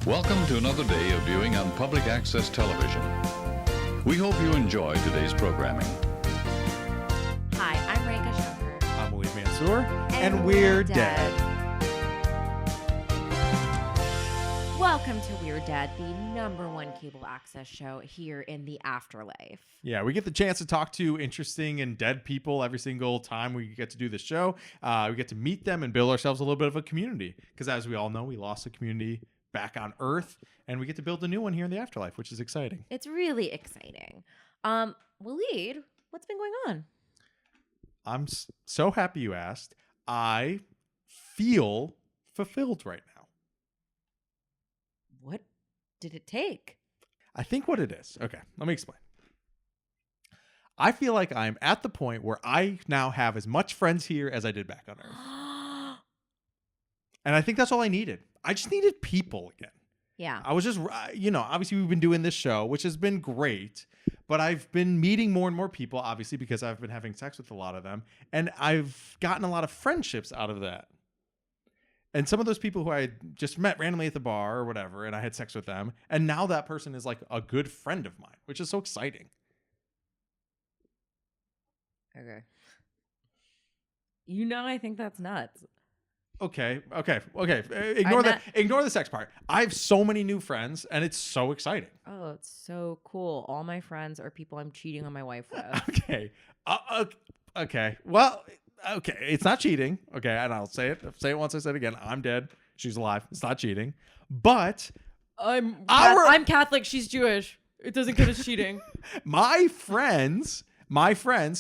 Welcome to another day of viewing on public access television. We hope you enjoy today's programming. Hi, I'm Rekha Shankar. I'm Waleed Mansour, and we're dead. Welcome to We're Dead, the #1 cable access show here in the Afterlife. Yeah, we get the chance to talk to interesting and dead people every single time we get to do the show. We get to meet them and build ourselves a little bit of a community. Because as we all know, we lost a community back on Earth, and we get to build a new one here in the Afterlife, which is exciting. It's really exciting. Waleed, what's been going on? I'm so happy you asked. I feel fulfilled right now. What did it take? I think what it is. Okay, let me explain. I feel like I'm at the point where I now have as much friends here as I did back on Earth. And I think that's all I needed. I just needed people again. Yeah. I was just, obviously we've been doing this show, which has been great, but I've been meeting more and more people, obviously, because I've been having sex with a lot of them. And I've gotten a lot of friendships out of that. And some of those people who I just met randomly at the bar or whatever, and I had sex with them. And now that person is like a good friend of mine, which is so exciting. Okay. I think that's nuts. Okay. Ignore the sex part. I have so many new friends, and it's so exciting. Oh, it's so cool. All my friends are people I'm cheating on my wife with. Okay. Okay. Well, okay. It's not cheating. Okay. And I'll say it. Say it once. I said it again. I'm dead. She's alive. It's not cheating. But I'm Catholic. She's Jewish. It doesn't count as cheating. my friends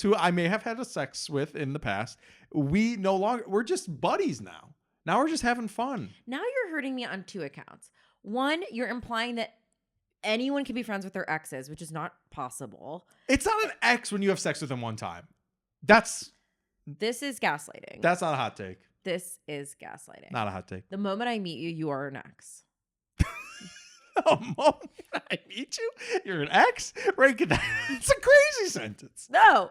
who I may have had a sex with in the past, we're just buddies now. Now we're just having fun. Now you're hurting me on two accounts. One, you're implying that anyone can be friends with their exes, which is not possible. It's not an ex when you have sex with them one time. This is gaslighting. That's not a hot take. This is gaslighting. Not a hot take. The moment I meet you, you are an ex. The moment I meet you, you're an ex? Right? That's a crazy sentence. No.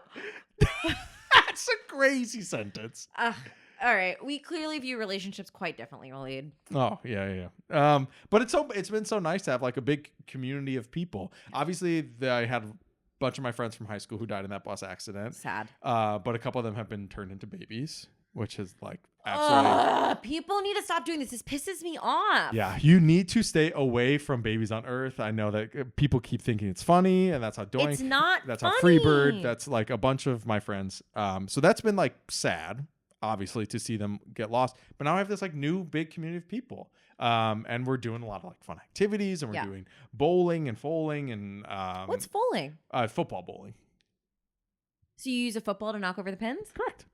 That's a crazy sentence. All right. We clearly view relationships quite differently, Waleed. Oh, yeah. But it's been so nice to have like a big community of people. Obviously, I had a bunch of my friends from high school who died in that bus accident. Sad. But a couple of them have been turned into babies, which is like absolutely... people need to stop doing this. This pisses me off. Yeah, you need to stay away from babies on Earth. I know that people keep thinking it's funny, and that's how Doink. It's not That's funny. how Freebird. That's like a bunch of my friends. So that's been like sad, obviously, to see them get lost. But now I have this like new big community of people. And we're doing a lot of like fun activities, and we're doing bowling and foaling and What's foaling? Football bowling. So you use a football to knock over the pins? Correct.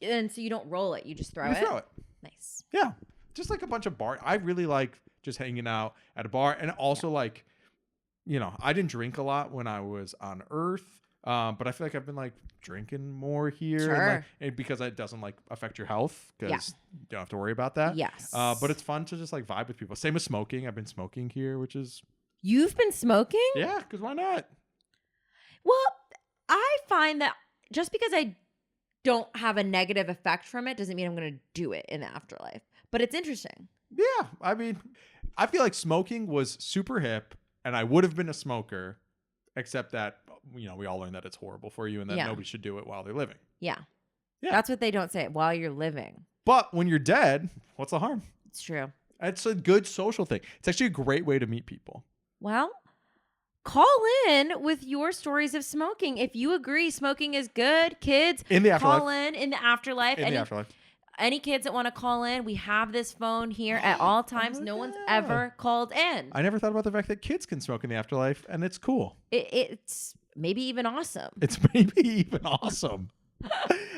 And so you don't roll it, you just throw it? Throw it. Nice. Yeah. Just like a bunch of bar. I really like just hanging out at a bar. And also like, I didn't drink a lot when I was on Earth. But I feel like I've been like drinking more here. Sure. And because it doesn't like affect your health. Because you don't have to worry about that. Yes. But it's fun to just like vibe with people. Same with smoking. I've been smoking here, which is... You've been smoking? Yeah, because why not? Well, I find that just because I don't have a negative effect from it doesn't mean I'm going to do it in the afterlife. But it's interesting. Yeah. I mean, I feel like smoking was super hip, and I would have been a smoker, except that, we all learned that it's horrible for you and that nobody should do it while they're living. Yeah. Yeah. That's what they don't say, while you're living. But when you're dead, what's the harm? It's true. It's a good social thing. It's actually a great way to meet people. Well, call in with your stories of smoking. If you agree smoking is good, kids, In the afterlife. call in the afterlife. In the afterlife. Any kids that want to call in, we have this phone here at all times. No one's ever called in. I never thought about the fact that kids can smoke in the afterlife, and it's cool. It's maybe even awesome. It's maybe even awesome.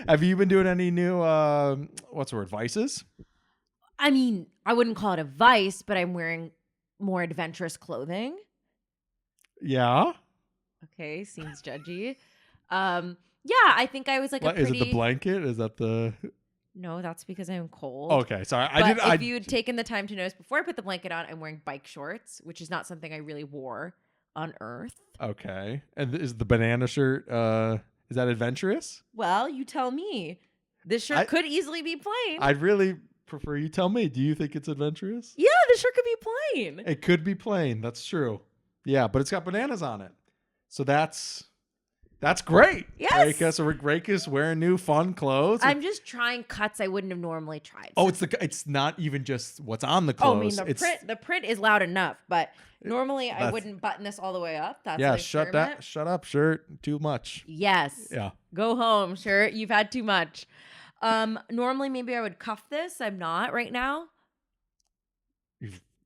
Have you been doing any new, vices? I mean, I wouldn't call it a vice, but I'm wearing more adventurous clothing. Yeah. Okay, seems judgy. Yeah, I think I was like Is it the blanket? Is that the... No, that's because I'm cold. Okay, sorry. If you'd taken the time to notice before I put the blanket on, I'm wearing bike shorts, which is not something I really wore on Earth. Okay. And is the banana shirt, is that adventurous? Well, you tell me. This shirt could easily be plain. I'd really prefer you tell me. Do you think it's adventurous? Yeah, the shirt could be plain. It could be plain. That's true. Yeah, but it's got bananas on it. So that's great. Yes. Rekha. So Rekha's wearing new fun clothes. I'm just trying cuts I wouldn't have normally tried. Oh, it's not even just what's on the Oh, clothes. I mean the print is loud enough, but normally I That's- wouldn't button this all the way up. That's yeah, an shut experiment. shut up, shirt. Too much. Yes. Yeah. Go home, shirt. You've had too much. Normally maybe I would cuff this. I'm not right now.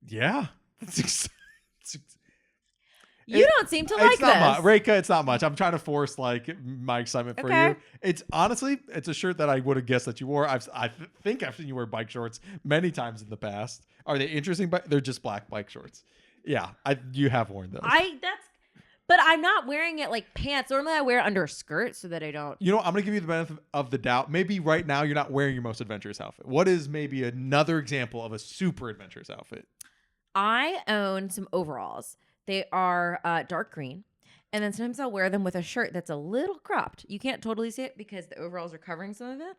Yeah. You don't seem to like it's not this. Rekha, it's not much. I'm trying to force like my excitement for Okay. you. It's honestly, it's a shirt that I would have guessed that you wore. I think I've seen you wear bike shorts many times in the past. Are they interesting? But they're just black bike shorts. Yeah, you have worn those. But I'm not wearing it like pants. Normally I wear it under a skirt so that I don't. You know, I'm gonna give you the benefit of the doubt. Maybe right now you're not wearing your most adventurous outfit. What is maybe another example of a super adventurous outfit? I own some overalls. They are dark green. And then sometimes I'll wear them with a shirt that's a little cropped. You can't totally see it because the overalls are covering some of it.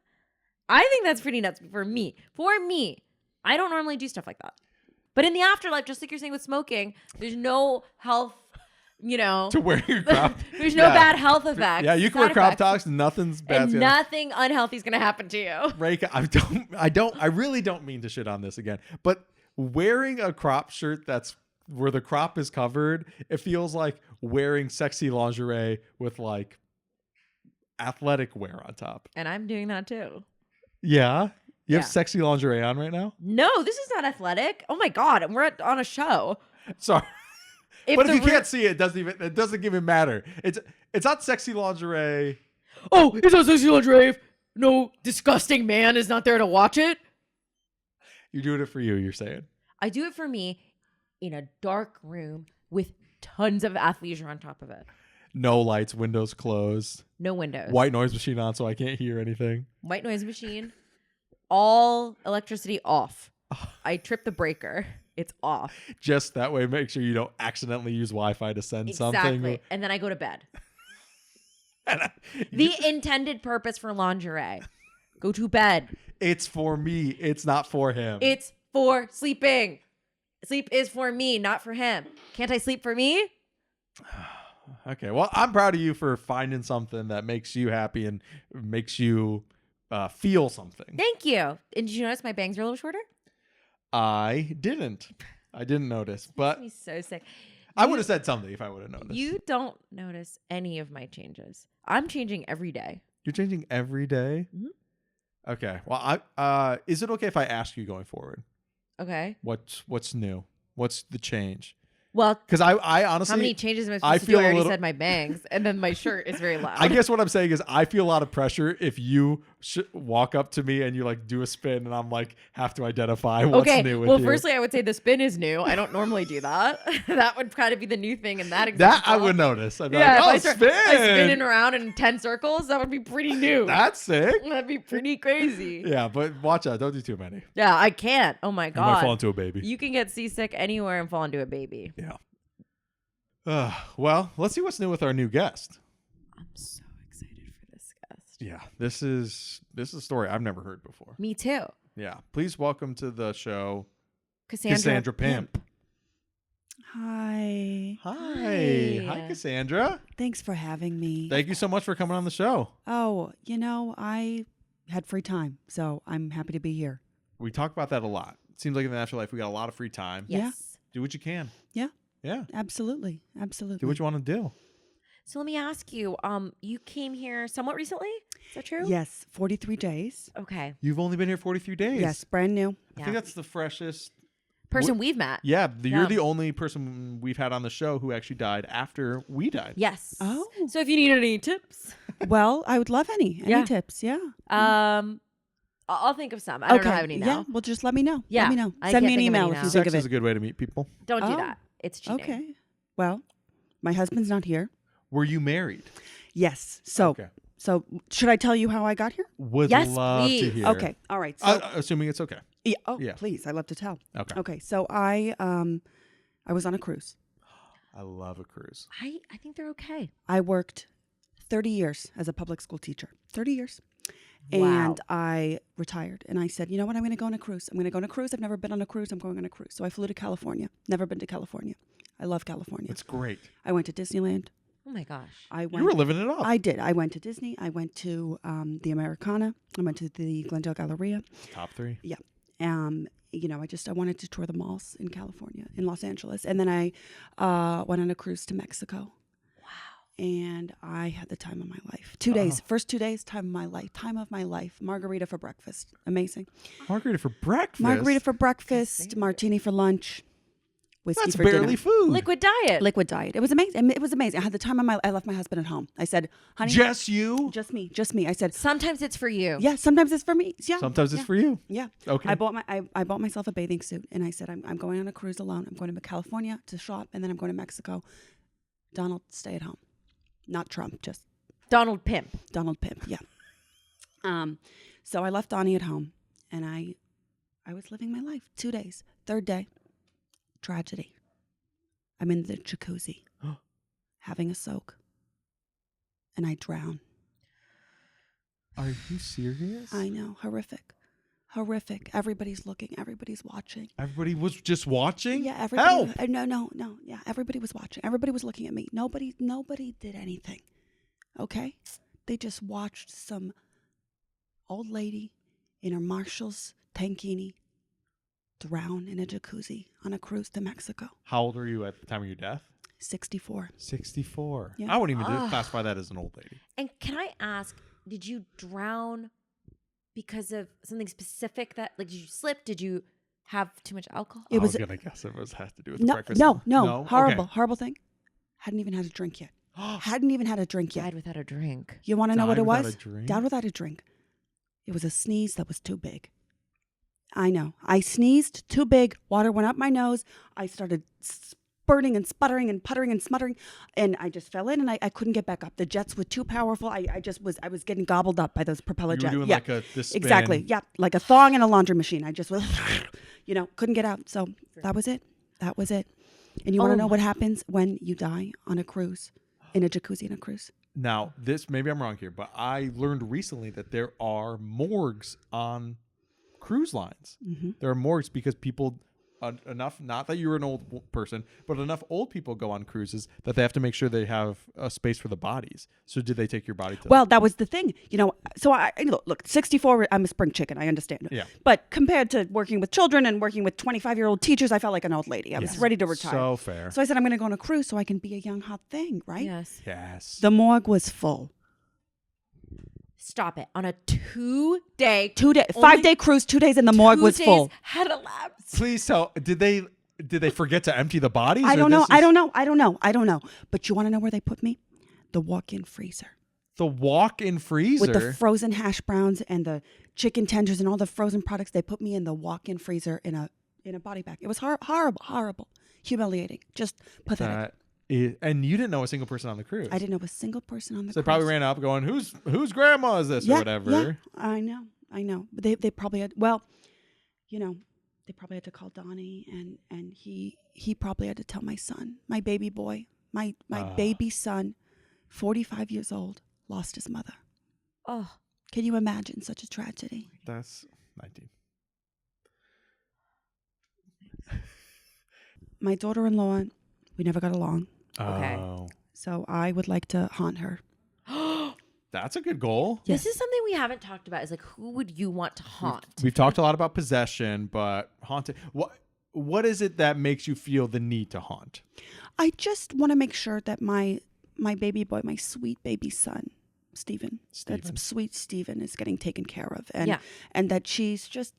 I think that's pretty nuts for me. For me, I don't normally do stuff like that. But in the afterlife, just like you're saying with smoking, there's no health, To wear your crop. there's no bad health effects. Yeah, you can wear side crop effects, tops. Nothing's bad. and nothing unhealthy is going to happen to you. Rekha, I really don't mean to shit on this again, but wearing a crop shirt that's where the crop is covered, it feels like wearing sexy lingerie with like athletic wear on top. And I'm doing that too. Yeah. You have Yeah. sexy lingerie on right now? No, this is not athletic. Oh my God. We're on a show. Sorry. If But if the you can't see it, it doesn't even matter. It's not sexy lingerie. Oh, it's not sexy lingerie. No disgusting man is not there to watch it. You're doing it for you, you're saying. I do it for me in a dark room with tons of athleisure on top of it. No lights, windows closed. No windows. White noise machine on so I can't hear anything. White noise machine. All electricity off. I trip the breaker. It's off. Just that way, make sure you don't accidentally use Wi-Fi to send Exactly. something. And then I go to bed. The intended purpose for lingerie. Go to bed. It's for me. It's not for him. It's for sleeping. Sleep is for me, not for him. Can't I sleep for me? Okay. Well, I'm proud of you for finding something that makes you happy and makes you feel something. Thank you. And did you notice my bangs are a little shorter? I didn't notice, but Makes me so sick. I would have said something if I would have noticed. You don't notice any of my changes. I'm changing every day. You're changing every day? Mhm. Okay. Well, is it okay if I ask you going forward? Okay. What's new? What's the change? Well, Because I honestly, how many changes am I I supposed to do? feel I a already little- said my bangs, and then my shirt is very loud. I guess what I'm saying is I feel a lot of pressure if you walk up to me and you like do a spin and I'm like have to identify what's Okay. new with Well, you. firstly, I would say the spin is new. I don't normally do that. That would kind of be the new thing in that example. That I would notice. I'd be Yeah, like, if oh, I spin. spinning around in 10 circles, that would be pretty new. That's sick. That'd be pretty crazy. Yeah, but watch out. Don't do too many. Yeah, I can't. Oh my You might fall God. into a baby. You can get seasick anywhere and fall into a baby. Yeah. Well, let's see what's new with our new guest. I'm so excited for this guest. Yeah, this is a story I've never heard before. Me too. Yeah, please welcome to the show, Cassandra Pimp. Hi. Hi, Hi. Cassandra. Thanks for having me. Thank you so much for coming on the show. Oh, I had free time, so I'm happy to be here. We talk about that a lot. It seems like in the afterlife we got a lot of free time. Yeah. Yes. Do what you can. Yeah. Yeah. Absolutely. Absolutely. Do what you want to do. So let me ask you, you came here somewhat recently? Is that true? Yes, 43 days. Okay. You've only been here 43 days. Yes, brand new. I think that's the freshest. Person we've met. Yeah, you're Yeah. the only person we've had on the show who actually died after we died. Yes. Oh. So if you need any tips, Well, I would love any Yeah. tips. Yeah. I'll think of some. I don't have any now. Yeah, well, just let me know. Yeah, Let me know. I Send can't me an think of email any if now. you think Sex of is a it. good way to meet people. Don't do Oh. that. It's cheating. Okay. Well, my husband's not here. Were you married? Yes. So, Okay. so should I tell you how I got here? Would Yes, love to please. hear. Okay. All right. So, Assuming it's okay. yeah. Oh, yeah. please. I love to tell. Okay. Okay. So I was on a cruise. I love a cruise. I think they're okay. I worked 30 years as a public school teacher. 30 years. And I retired. And I said, you know what? I'm going to go on a cruise. I'm going to go on a cruise. I've never been on a cruise. I'm going on a cruise. So I flew to California. Never been to California. I love California. It's great. I went to Disneyland. Oh my gosh. You were living it up. I did. I went to Disney. I went to the Americana. I went to the Glendale Galleria. Top 3. Yeah. You know, I wanted to tour the malls in California, in Los Angeles. And then I went on a cruise to Mexico. And I had the time of my life. 2 days. First 2 days, time of my life. Time of my life. Margarita for breakfast. Amazing. Margarita for breakfast? Margarita for breakfast. Martini for lunch. Whiskey That's for barely dinner. food. Liquid diet. Liquid diet. It was amazing. It was amazing. I had the time of my life. I left my husband at home. I said, honey. Just you? Just me. Just me. I said, Sometimes it's for you. yeah, sometimes it's for me. Yeah. Sometimes it's for you. Yeah. Okay. I bought myself a bathing suit and I said, I'm going on a cruise alone. I'm going to California to shop and then I'm going to Mexico. Donald, stay at home. Not Trump, just Donald Pimp. Donald Pimp, yeah. So I left Donnie at home, and I was living my life. 2 days. Third day, tragedy. I'm in the jacuzzi, having a soak, and I drown. Are you serious? I know, horrific. Everybody's looking. Everybody's watching. Everybody was just watching? Yeah, everybody. Help! No. Yeah, everybody was watching. Everybody was looking at me. Nobody did anything. Okay? They just watched some old lady in her Marshall's tankini drown in a jacuzzi on a cruise to Mexico. How old were you at the time of your death? 64. 64. Yeah. I wouldn't even classify that as an old lady. And can I ask, did you drown because of something specific that, like, did you slip? Did you have too much alcohol? I was going to guess it has to do with the breakfast. No. Horrible, Okay. horrible thing. Hadn't even had a drink yet. Hadn't even had a drink yet. Died without a drink. You want to know what it Died without was? a drink? Died without a drink. It was a sneeze that was too big. I know. I sneezed too big. Water went up my nose. I started spurting and sputtering and puttering and smuttering. And I just fell in and I couldn't get back up. The jets were too powerful. I was getting gobbled up by those propeller You were jets. doing Yeah. like this spin. Exactly. Yeah. Like a thong in a laundry machine. I just was, couldn't get out. So that was it. That was it. And you want to know what happens when you die on a cruise, in a jacuzzi on a cruise? Now, this, maybe I'm wrong here, but I learned recently that there are morgues on cruise lines. Mm-hmm. There are morgues because people, enough, not that you're an old person, but enough old people go on cruises that they have to make sure they have a space for the bodies. So did they take your body to Well, that was the thing. So I look, 64, I'm a spring chicken. I understand. Yeah. But compared to working with children and working with 25-year-old teachers, I felt like an old lady. I was ready to retire. So fair. So I said, I'm going to go on a cruise so I can be a young, hot thing, right? Yes. Yes. The morgue was full. Stop it. On a 2-day. 5-day cruise, 2 days, and the morgue was full. Had elapsed. Please tell, did they forget to empty the bodies? I or don't know. this is- I don't know. But you want to know where they put me? The walk-in freezer. The walk-in freezer? With the frozen hash browns and the chicken tenders and all the frozen products, they put me in the walk-in freezer in a body bag. It was horrible, humiliating, just pathetic. And you didn't know a single person on the cruise. I didn't know a single person on the So they cruise. probably ran up going, whose grandma is this or whatever. Yeah, I know. But they probably had, they probably had to call Donnie and he probably had to tell my son, my baby boy, my baby son, 45 years old, lost his mother. Oh. Can you imagine such a tragedy? That's 19. My daughter-in-law, we never got along. Okay. Oh. So I would like to haunt her. That's a good goal. Yes. This is something we haven't talked about. Is like, who would you want to haunt? We've talked a lot about possession, but haunting. What is it that makes you feel the need to haunt? I just want to make sure that my baby boy, my sweet baby son, Stephen, that's sweet Stephen, is getting taken care of, and that she's just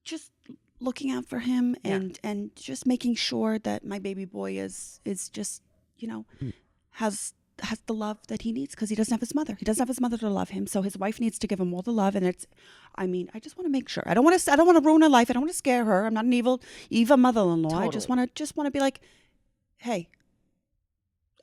just looking out for him and just making sure that my baby boy is just has the love that he needs, because he doesn't have his mother. He doesn't have his mother to love him, so his wife needs to give him all the love. And I just want to make sure. I don't want to ruin her life. I don't want to scare her. I'm not an evil mother-in-law. Totally. I just want to be like, hey,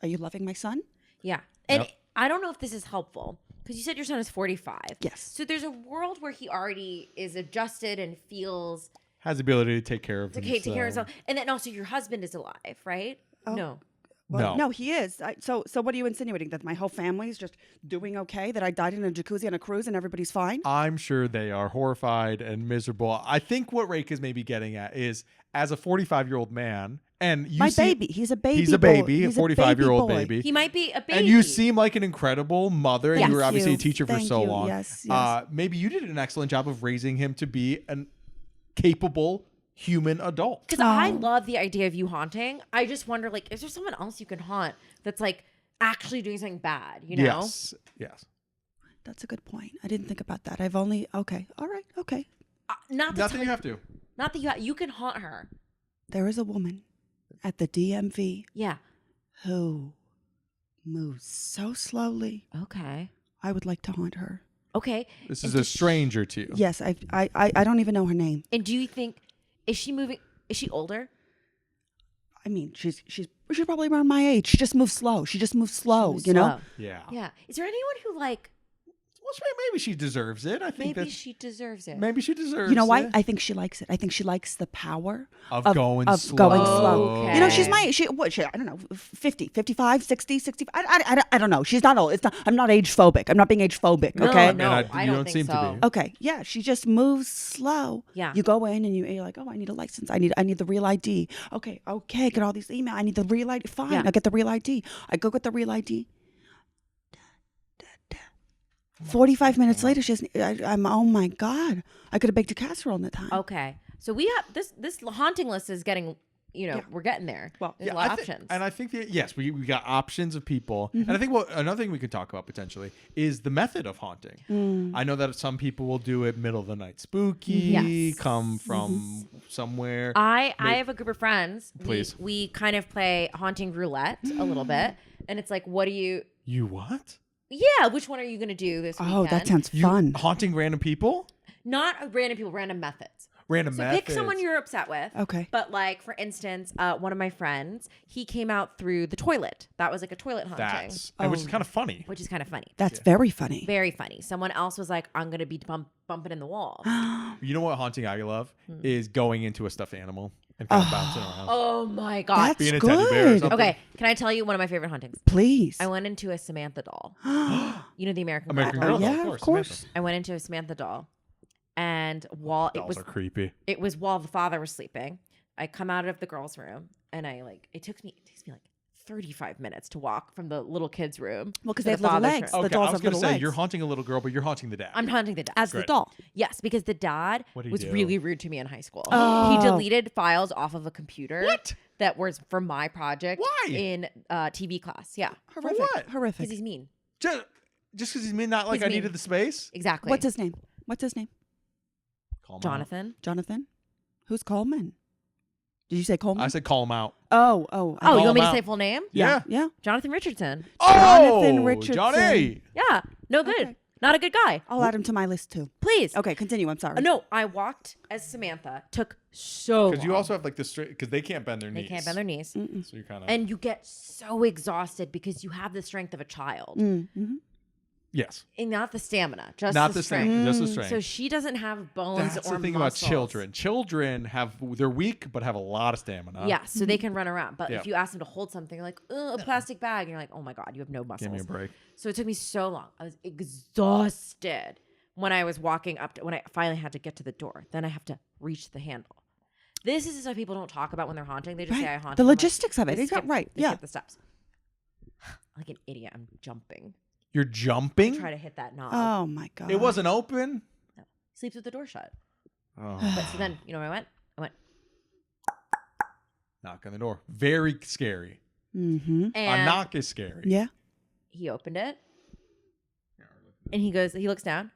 are you loving my son? Yeah. And I don't know if this is helpful, because you said your son is 45. Yes. So there's a world where he already is adjusted and feels Has the ability to take care of okay, take care of himself. And then also your husband is alive, right? Oh. No. Well, No. no, he is. So what are you insinuating? That my whole family is just doing okay? That I died in a jacuzzi on a cruise and everybody's fine? I'm sure they are horrified and miserable. I think what Rekha's maybe getting at is, as a 45-year-old man, and you My see, baby. He's a baby. he's a boy. baby, a He's 45-year-old boy. baby. He might be a baby. And you seem like an incredible mother, and Yes. you were obviously a Thank teacher for you. so Thank you. long. Yes, yes. Maybe you did an excellent job of raising him to be an capable human adult. Because I love the idea of you haunting. I just wonder, like, is there someone else you can haunt that's like actually doing something bad? You know? Yes. Yes. That's a good point. I didn't think about that. I've only okay. All right. Okay. Not Nothing you have to. Not that you can haunt her. There is a woman at the DMV Yeah. who moves so slowly. Okay. I would like to haunt her. Okay. This And is a does stranger to you. Yes, I don't even know her name. And do you think is she moving? Is she older? I mean, she's probably around my age. She just moves slow. She just moves slow. Moves You know. slow. Yeah. Yeah. Is there anyone who like Well, maybe she deserves it. I think maybe that she deserves it? maybe she deserves You know why? it. I think she likes it. I think she likes the power Of going slow. Going slow. Okay. You know, she's I don't know, 50, 55, 60, 65. I don't know. She's not old. I'm not age phobic. I'm not being age phobic, No, okay? no, And I you don't don't think seem to so. be. Okay, yeah, she just moves slow. Yeah. You go in and you're like, oh, I need a license. I need the real ID. Okay, get all these email. I need the real ID. Fine, Yeah. I get the real ID. I go get the real ID. 45 minutes later, I'm, oh my God. I could have baked a casserole in that time. Okay. So we have this haunting list is getting, we're getting there. Well, there's a lot of options. And I think that, yes, we got options of people. And I think another thing we could talk about potentially is the method of haunting. I know that some people will do it middle of the night spooky, Yes. come from somewhere. I have a group of friends. Please. We kind of play haunting roulette a little bit. And it's like, what do you You what? Yeah, which one are you gonna do this weekend? Oh, that sounds You fun. haunting random people? Not random people, random methods. Random So methods. pick someone you're upset with. Okay. But like, for instance, one of my friends, he came out through the toilet. That was like a toilet haunting. and which is kind of funny. Which is kind of funny. That's very funny. Very funny. Someone else was like, I'm gonna be bumping in the wall. You know what haunting I love is going into a stuffed animal and kind of bouncing around. Oh my god. That's Being a teddy bear or good. something. Okay, can I tell you one of my favorite hauntings? Please. I went into a Samantha doll. You know the American American Girl. Girl. yeah, of course. I went into a Samantha doll, and while Dolls are creepy. it was while the father was sleeping, I come out of the girl's room, and it takes me like 35 minutes to walk from the little kid's room. Well, because to they the have little father's legs. room. The Okay, dolls I was have going to little say, legs. you're haunting a little girl, but you're haunting the dad. I'm haunting the dad. As the Great. doll. Yes, because the dad What'd he was do? really rude to me in high school. Oh. He deleted files off of a computer What? that was from my project Why? in TV class. Yeah, Horrific. what? Horrific. because he's mean. Just because he's not like He's I mean. needed the space? Exactly. What's his name? What's his name? Call him out. Jonathan? Jonathan? Who's Coleman? Did you say Coleman? I said call him out. Oh. Oh, Call you want me him to out. say full name? Yeah. Yeah. Jonathan Richardson. Jonathan Oh, Richardson. Johnny. Yeah, no good. Okay. Not a good guy. I'll add him to my list too. Please. Okay, continue. I'm sorry. No, I walked as Samantha. Took so long. Because you also have like the straight, because they can't bend their They knees. can't bend their knees. So you kind of. And you get so exhausted because you have the strength of a child. Mm-hmm. Yes. And not the stamina, just Not the the strength. strength. Just the strength. So she doesn't have bones That's or the thing muscles. about children. Children they're weak, but have a lot of stamina. Yeah, so they can run around. But Yeah. if you ask them to hold something, like a plastic bag, and you're like, oh my God, you have no muscles. Give me a break. So it took me so long. I was exhausted when I was walking up when I finally had to get to the door. Then I have to reach the handle. This is stuff people don't talk about when they're haunting. They just say I Right. haunt. The I'm like, logistics of it. they It's skip- right. they Yeah. skip the steps. Like an idiot, I'm jumping. You're jumping? Try to hit that knob. Oh my God. It wasn't open? Sleeps with the door shut. Oh. But so then, you know where I went? I went, Knock on the door. Very scary. Mm-hmm. and A knock is scary. Yeah. he opened it. And he looks down.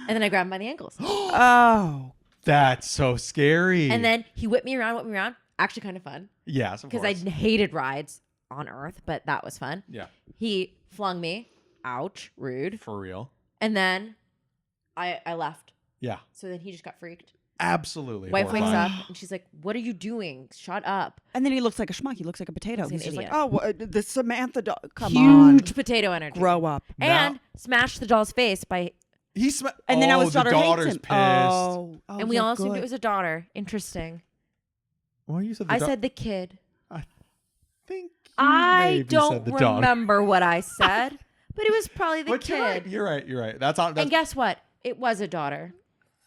And then I grab him by the ankles. Oh. That's so scary. And then he whipped me around. Actually kind of fun. yes, of Because course. I hated rides on Earth, but that was fun. Yeah, He flung me. Ouch. Rude. for real. And then I left. Yeah, So then he just got freaked. absolutely. Wife wakes horrifying. up and she's like, what are you doing? Shut up. And then he looks like a schmuck. He looks like a potato. Looks like He's an just like, idiot. oh, the Samantha doll. Come Huge on. potato energy. Grow up. And smashed the doll's face by, And then now his the daughter daughter's hates him. pissed. Oh, and we yeah, all assumed good. it was a daughter. Interesting. Well, you said the I said the kid. I think you I maybe don't said the dog. remember what I said, but it was probably the But kid. you're right. That's on. That's And guess what? It was a daughter.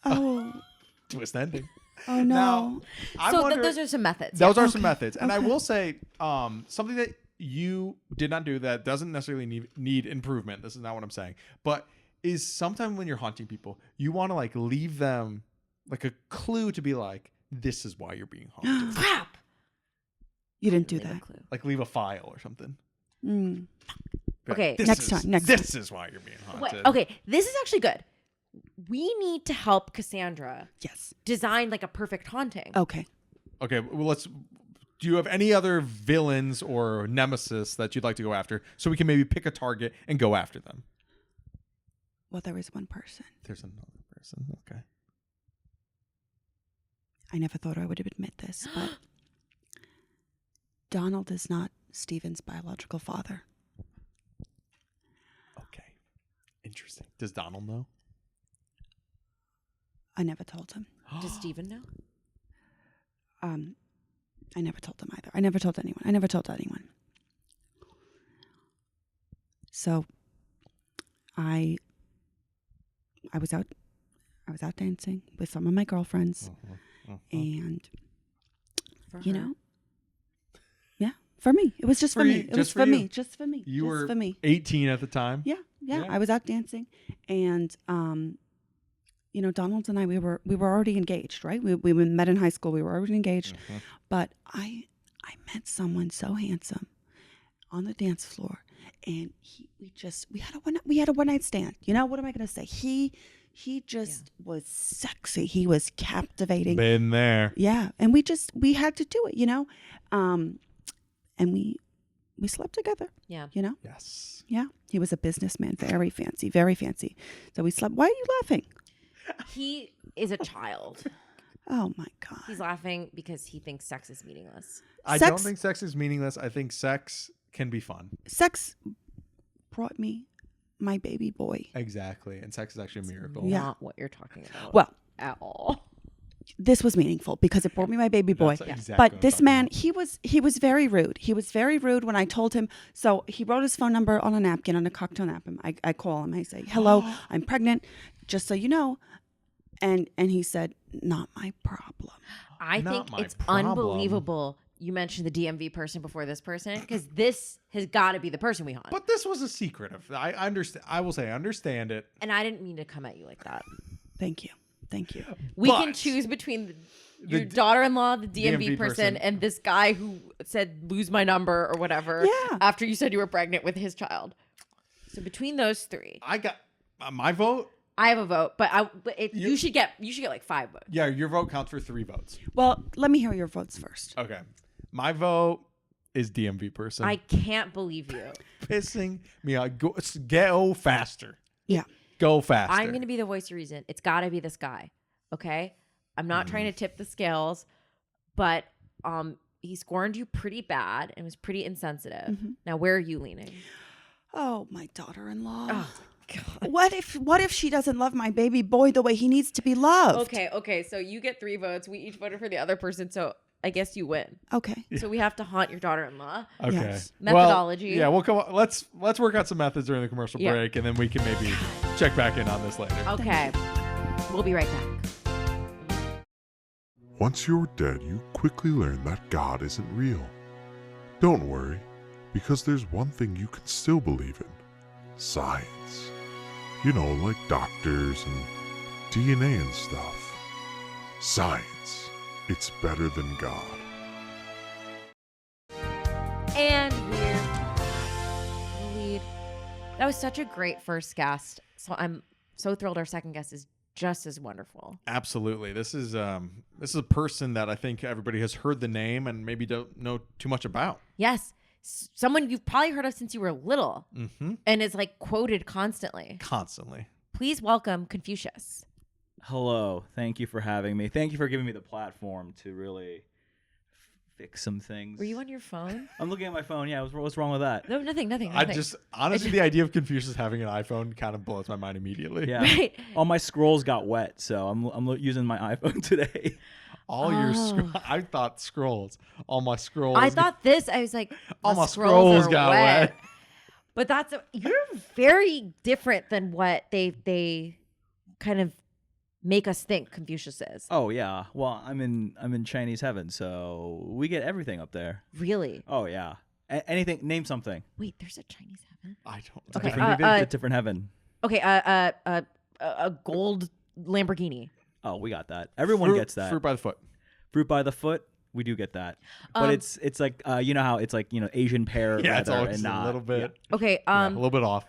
Oh, twist ending. oh no. Now, I So wonder, those are some methods. those yeah. are some methods, and I Okay. will say something that you did not do that doesn't necessarily need improvement. This is not what I'm saying, but is sometimes when you're haunting people, you want to like leave them like a clue to be like, this is why you're being haunted. Crap. You didn't do Leave a that. clue. Like leave a file or something. Mm. Be like, Okay. "This Next is- time, next this is why you're being Wait, haunted. okay, this is actually good. We need to help Cassandra Yes. design like a perfect haunting. Okay. Okay. Well, let's. Do you have any other villains or nemesis that you'd like to go after, so we can maybe pick a target and go after them? Well, there is one person. There's another person. Okay. I never thought I would admit this, but Donald is not Stephen's biological father. Okay. Interesting. Does Donald know? I never told him. Does Steven know? I never told him either. I never told anyone. So I was out dancing with some of my girlfriends, and For you her? know, yeah, for me. It was just For for you, me. It just was for for you. me. Just for me. You just were for me. 18 at the time. Yeah. Yeah. I was out dancing, and you know, Donald and I, we were already engaged, right? We met in high school. We were already engaged, but I met someone so handsome on the dance floor, and we had a one night stand. You know, what am I going to say? He just was sexy. He was captivating. Been there. Yeah, and we had to do it, you know, and we slept together. Yeah. You know. Yes. Yeah, he was a businessman, very fancy, very fancy. So we slept. Why are you laughing? He is a child. Oh my God. He's laughing because he thinks sex is meaningless. I Sex- don't think sex is meaningless. I think sex can be fun. Sex brought me my baby boy. Exactly. And sex is actually a miracle. Yeah. Not what you're talking about. Well, at all. this was meaningful because it brought me my baby boy. That's exactly what But I'm this talking man, about. he was very rude. He was very rude when I told him. So he wrote his phone number on a napkin, on a cocktail napkin. I call him. I say, "Hello, I'm pregnant. Just so you know." And he said, "Not my problem." I Not think my it's problem. unbelievable you mentioned the DMV person before this person, because this has got to be the person we haunt. But this was a secret of. I understand. I will say I understand it. And I didn't mean to come at you like that. Thank you. Thank you. We can But- choose between your The daughter-in-law, the DMV, DMV person, person. and this guy who said lose my number or whatever. Yeah. After you said you were pregnant with his child. So between those three, I got my vote. I have a vote, but you should get like 5 votes. Yeah, your vote counts for 3 votes. Well, let me hear your votes first. Okay. My vote is DMV person. I can't believe you. Pissing me off. Go faster. Yeah. Go faster. I'm going to be the voice of reason. It's got to be this guy. Okay? I'm not trying to tip the scales, but he scorned you pretty bad and was pretty insensitive. Mm-hmm. Now, where are you leaning? Oh, my daughter-in-law. Oh, God. What if she doesn't love my baby boy the way he needs to be loved? Okay. So you get 3 votes. We each voted for the other person. So I guess you win. Okay. So we have to haunt your daughter-in-law. Okay. Yes. Methodology. Well, yeah, we'll come. Let's work out some methods during the commercial Yeah. break, and then we can maybe check back in on this later. Okay. We'll be right back. Once you're dead, you quickly learn that God isn't real. Don't worry, because there's one thing you can still believe in: science. You know, like doctors and DNA and stuff. Science. It's better than God. And we're Waleed. That was such a great first guest. So I'm so thrilled our second guest is just as wonderful. Absolutely. This is a person that I think everybody has heard the name and maybe don't know too much about. Yes. Someone you've probably heard of since you were little Mm-hmm. and is like quoted constantly. Constantly. Please welcome Confucius. Hello. Thank you for having me. Thank you for giving me the platform to really fix some things. Were you on your phone? I'm looking at my phone. Yeah, what's wrong with that? No, nothing. I just honestly, the idea of Confucius having an iPhone kind of blows my mind immediately. Yeah. Right. All my scrolls got wet, so I'm using my iPhone today. All your I thought scrolls. All my scrolls. I thought this. I was like, all the my scrolls are got wet. But you're very different than what they kind of make us think Confucius is. Oh yeah. Well, I'm in Chinese heaven, so we get everything up there. Really? Oh yeah. Anything? Name something. Wait, there's a Chinese heaven? I don't know. Okay. A different heaven. Okay. A gold Lamborghini. Oh, we got that. Everyone gets that. Fruit by the foot. Fruit by the foot. We do get that. But it's like you know how it's like Asian pear. Yeah, it's leather always and not, a little bit. Okay. A little bit off.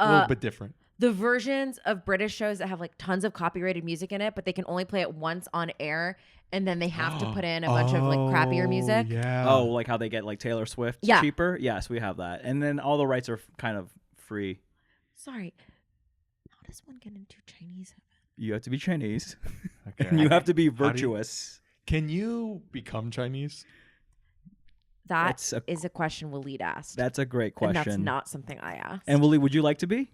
A little bit different. The versions of British shows that have like tons of copyrighted music in it, but they can only play it once on air, and then they have to put in a bunch of like crappier music. Yeah. Oh, like how they get like Taylor Swift cheaper? Yes, we have that. And then all the rights are kind of free. Sorry. How does one get into Chinese heaven? You have to be Chinese. Okay. And you have to be virtuous. Can you become Chinese? That is a question Waleed asked. That's a great question. And that's not something I asked. And Waleed, would you like to be?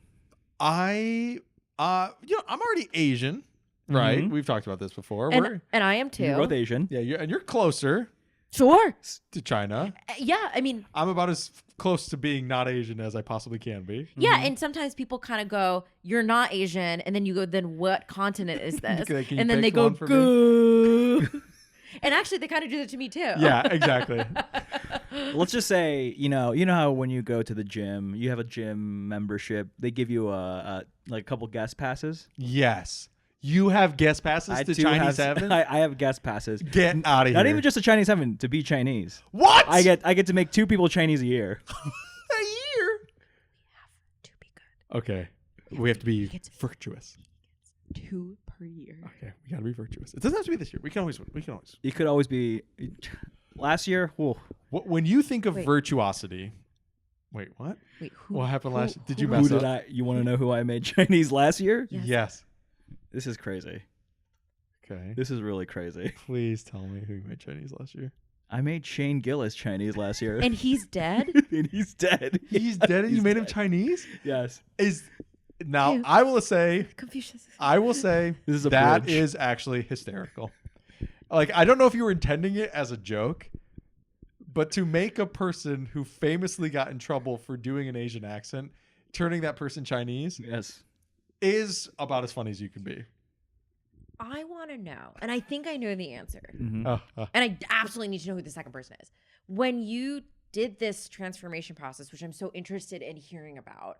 I'm already Asian, right? Mhm. We've talked about this before. and I am too. You're both Asian. Yeah, you're closer Sure. to China. Yeah, I mean, I'm about as close to being not Asian as I possibly can be. yeah, and sometimes people kind of go, "You're not Asian," and then you go, "Then what continent is this?" Can you and then they pick go, one for me? "Go." And actually, they kind of do that to me too. Yeah, exactly. Let's just say, you know how when you go to the gym, you have a gym membership, they give you a couple guest passes. Yes. You have guest passes to too Chinese have, heaven? I have guest passes. Get out of here. Not even just a Chinese heaven, to be Chinese. What? I get to make 2 people Chinese a year. a year. To be good. Okay. We have to be gets- virtuous. 2 per year. Okay, we gotta be virtuous. It doesn't have to be this year. We can always. You could always be. Last year, whew, When you think of Wait. virtuosity, wait, what? Wait, who? What happened last? Did you who mess did up? you want to know who I made Chinese last year? Yes. Yes. This is crazy. Okay. This is really crazy. Please tell me who you made Chinese last year. I made Shane Gillis Chinese last year. And he's dead? And he's dead. He's dead, and you He's made him dead. Chinese. Yes. Now Ew. I will say Confucius. This is a that bridge. is actually hysterical. Like, I don't know if you were intending it as a joke, but to make a person who famously got in trouble for doing an Asian accent, turning that person Chinese, Yes. is about as funny as you can be. I want to know, and I think I know the answer. Mhm. And I absolutely need to know who the second person is. When you did this transformation process, which I'm so interested in hearing about,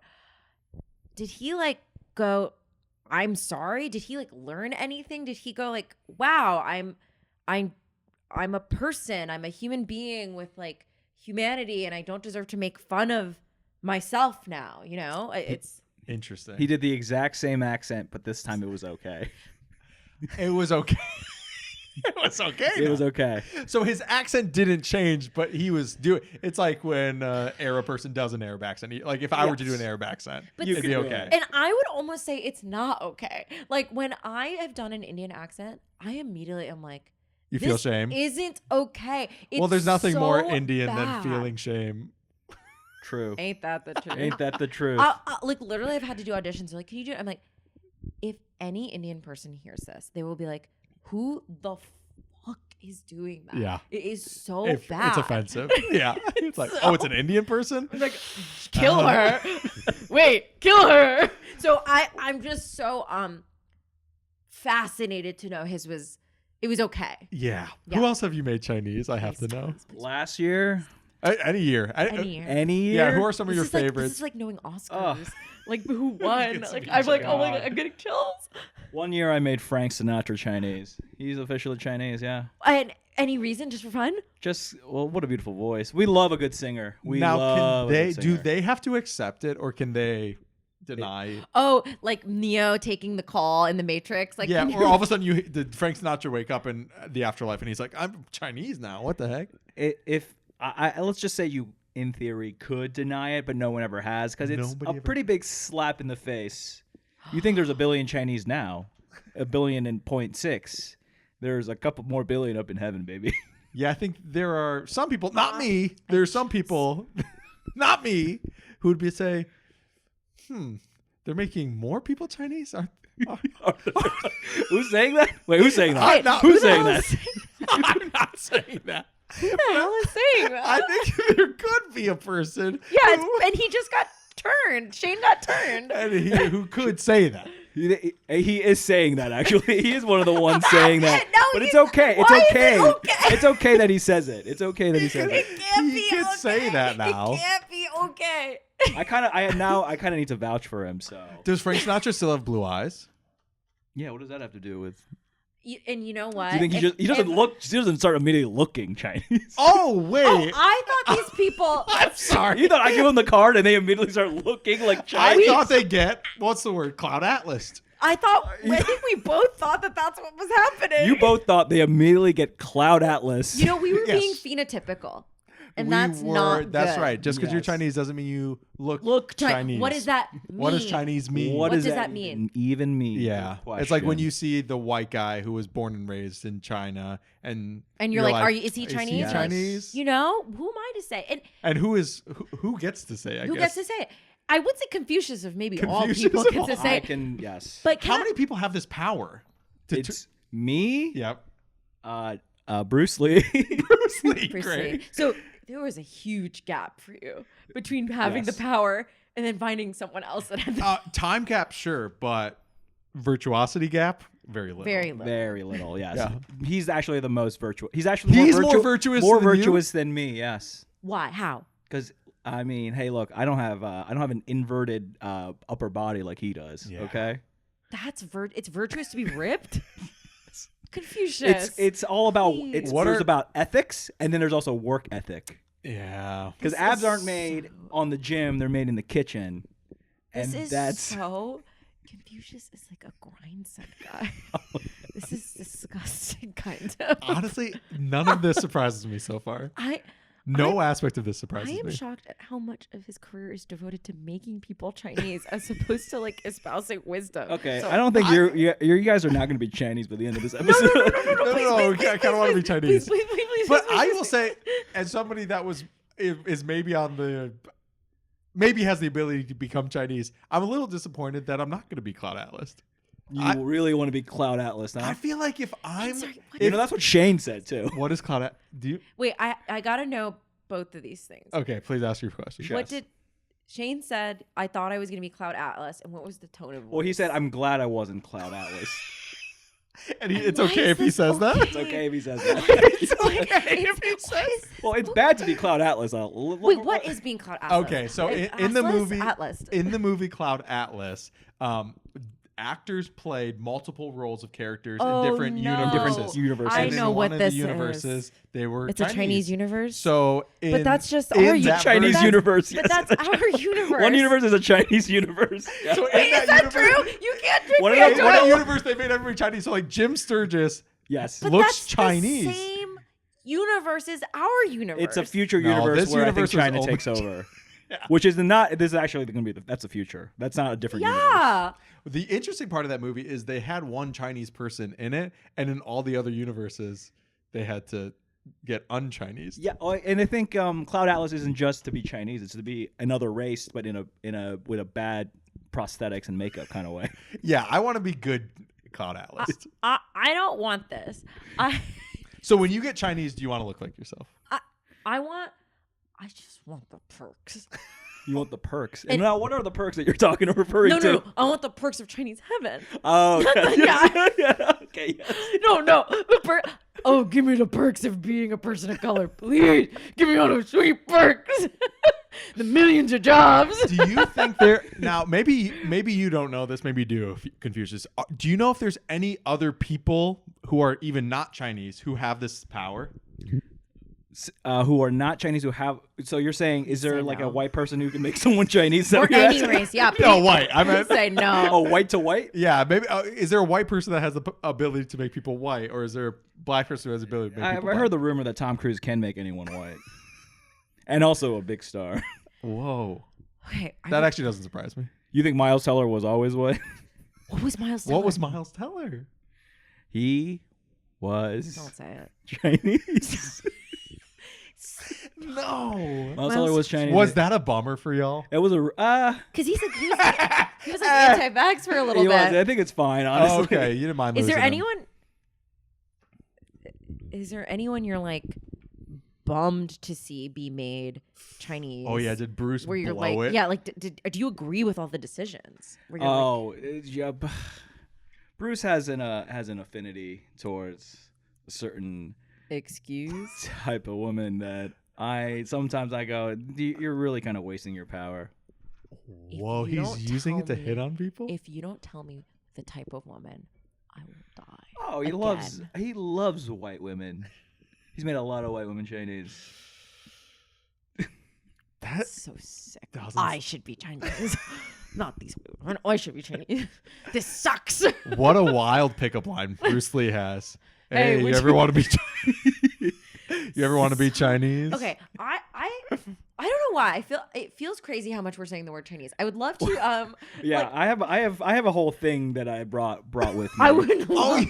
did he like go, "I'm sorry"? Did he like learn anything? Did he go like, "Wow, I'm a person. I'm a human being with like humanity, and I don't deserve to make fun of myself now"? You know, it's Interesting. He did the exact same accent, but this time it was okay. It was okay. It was okay. It was though. okay. So his accent didn't change, but he was doing. It's like when Arab person does an Arab accent. Like if I were to do an Arab accent, But it'd be see- okay. And I would almost say it's not okay. Like when I have done an Indian accent, I immediately am like, You feel this shame. isn't okay. Well, there's It's nothing more so Indian than bad. feeling shame. True. Ain't that the truth? Ain't that the truth? Like literally, I've had to do auditions. They're like, can you do it? I'm like, if any Indian person hears this, they will be like, who the fuck is doing that? Yeah. It is so If bad. it's offensive. Yeah. It's like, oh, it's an Indian person? I'm like, kill her. Wait, kill her. So I'm just so fascinated to know it was okay. Yeah. Yeah. Who else have you made Chinese? I have to Please, know. please, please. Last year, Any year. Any year. any year. Yeah. Who are some of This your is like, favorites? this is like knowing Oscars. Ugh. Like who won? It's Like me, I'm like, oh my God. god, I'm getting chills. One year I made Frank Sinatra Chinese. He's officially Chinese, yeah. And any reason, just for fun? Just what a beautiful voice. We love a good singer. We now, love can a they good do singer. they have to accept it, or can they deny? Oh, like Neo taking the call in the Matrix. Like Yeah. can Or all of a sudden, did Frank Sinatra wake up in the afterlife, and he's like, "I'm Chinese now. What the heck?" If I let's just say you in theory could deny it, but no one ever has because it's Nobody a ever- pretty big slap in the face. You think there's a billion Chinese now, 1 billion and 0.6. There's a couple more billion up in heaven, baby. Yeah, I think there are some people, not me. There are some people, not me, who would be say, they're making more people Chinese? Who's saying that? Wait, who's saying that? Wait, Who's who the saying hell that? is- I'm not saying that. Who the hell is saying that? I think there could be a person and he just got turned. Shane got turned. who could say that. He is saying that, actually. He is one of the ones saying that. No, but it's he's- okay. It's why is it okay. okay? It's okay that he says it. It's okay that he says it. It can't He be could okay. say that now. It can't be okay. I kind of need to vouch for him. So Does Frank Sinatra still have blue eyes? yeah, what does that have to do with? And you know what? Do you think he doesn't start immediately looking Chinese? Oh wait. Oh, I thought these people. I'm sorry. You thought I give him the card and they immediately start looking like Chinese? I thought they get what's the word? Cloud Atlas. I think we both thought that that's what was happening. You both thought they immediately get Cloud Atlas. You know, we were Yes. being phenotypical, and that's not. That's good. right. Just because you're Yes. Chinese doesn't mean you look Chinese. What does that mean? What does Chinese mean? What does that mean? Even mean? Yeah, Good it's like when question. you see the white guy who was born and raised in China, and And you're like, is he Chinese? Yes. Chinese? You know, who am I to say? And who gets to say? I who guess. gets to say it? I would say Confucius of maybe all Confucius people of get to all. say I it. can yes. But How many people have this power? It's me. Yep. Bruce Lee. Bruce Lee. Bruce Great. Lee. So there was a huge gap for you between having Yes. the power and then finding someone else that had the Time gap, sure, but virtuosity gap, very little. very little. Very little. Yes. Yeah. He's actually the most virtuous. He's actually He's more, more virtuous more than you? virtuous than me. Yes. Why? How? Because I mean, hey, look, I don't have an inverted upper body like he does. Yeah. Okay. It's virtuous to be ripped. Confucius. It's all about Please. there's about ethics and then there's also work ethic. Yeah. Because This abs is aren't made on the gym; they're made in the kitchen. And This is that's so. Confucius is like a grindstone guy. This is disgusting, kind of. Honestly, none of this surprises me so far. No aspect of this I surprises am me. shocked at how much of his career is devoted to making people Chinese as opposed to like espousing wisdom. okay. So- I don't think you guys are not going to be Chinese by the end of this episode. No, I kind of want to be Chinese. Please, But please, I please, will please. say, as somebody that is maybe on the maybe has the ability to become Chinese, I'm a little disappointed that I'm not going to be Cloud Atlas. You really want to be Cloud Atlas now? I feel like if I'm, sorry, what You know, that's what Shane said too. what is Cloud Atlas? Do you? Wait, I gotta know both of these things. Okay, please ask your question. What did Shane said? I thought I was gonna be Cloud Atlas, and what was the tone of voice? Well, he said, "I'm glad I wasn't Cloud Atlas." And it's Why okay is if he this says that. It's okay if he says that. It's okay if he says. Well, it's bad to be Cloud Atlas. Wait, what is being Cloud Atlas? Okay, so Like, in the Atlas? movie, Atlas. in the movie Cloud Atlas, actors played multiple roles of characters Oh, in different no. universes. Different universes. I And in know one what of this the universes, is. they were It's a Chinese universe. So, But that's just in our that Chinese version- universe. but yes. that's our universe. One universe is a Chinese universe. Yeah. So in Wait, is that universe, true? You can't drink One of beer those- In until that you- universe, they made everybody Chinese. So like Jim Sturgis Yes. But looks that's Chinese. The same universe as our universe. It's a future No, universe this where universe I think was China only- takes over. Which is not. This is actually going to be. That's the future. That's not a different universe. Yeah. The interesting part of that movie is they had one Chinese person in it, and in all the other universes, they had to get un-Chinese. Yeah, and I think Cloud Atlas isn't just to be Chinese; it's to be another race, but in a with a bad prosthetics and makeup kind of way. Yeah, I want to be good Cloud Atlas. I don't want this. So when you get Chinese, do you want to look like yourself? I just want the perks. You want the perks. And And- now, what are the perks that you're talking or referring No, to? no, I want the perks of Chinese heaven. Oh, okay. Yeah. Yeah, okay. Yes. No, the oh, give me the perks of being a person of color, please. Give me all those sweet perks. The millions of jobs. Do you think there now? Maybe you don't know this. Maybe you do. Confucius. Do you know if there's any other people who are even not Chinese who have this power? Who are not Chinese who have. So you're saying, is there Say like no. a white person who can make someone Chinese? Is that Or what you're any asking? race, yeah. No, please. white. I meant. Say no. Oh, white to white? Yeah, maybe. Is there a white person that has the ability to make people white, or is there a black person who has the ability to make I people heard white? the rumor that Tom Cruise can make anyone white, and also a big star. Whoa, Okay. that actually doesn't surprise me. You think Miles Teller was always white? What was Miles? What was Teller? Miles Teller? He was Don't say it. Chinese. No. Mansour was Chinese. Was that a bummer for y'all? It was a Because he was like anti-vax for a little he bit. was. I think it's fine. Honestly. Oh, okay. You didn't mind Is losing there him. anyone? Is there anyone you're like bummed to see be made Chinese? Oh yeah, did Bruce where you're blow like, it? yeah, like, do you agree with all the decisions? Where you're like, Yeah. Bruce has an affinity towards a certain excuse? type of woman that sometimes I go, you're really kind of wasting your power. Whoa, If you he's don't using it to tell hit me- on people? If you don't tell me the type of woman, I will die. Oh, he again. loves white women. He's made a lot of white women Chinese. That So sick. doesn't- I should be Chinese. Not these women. I should be Chinese. This sucks. What a wild pickup line Bruce Lee has. Hey, Hey, you would ever you- want to be You ever want to be Chinese? Okay, I don't know why. It feels crazy how much we're saying the word Chinese. I would love to Yeah, like, I have a whole thing that I brought with me. I would Oh, love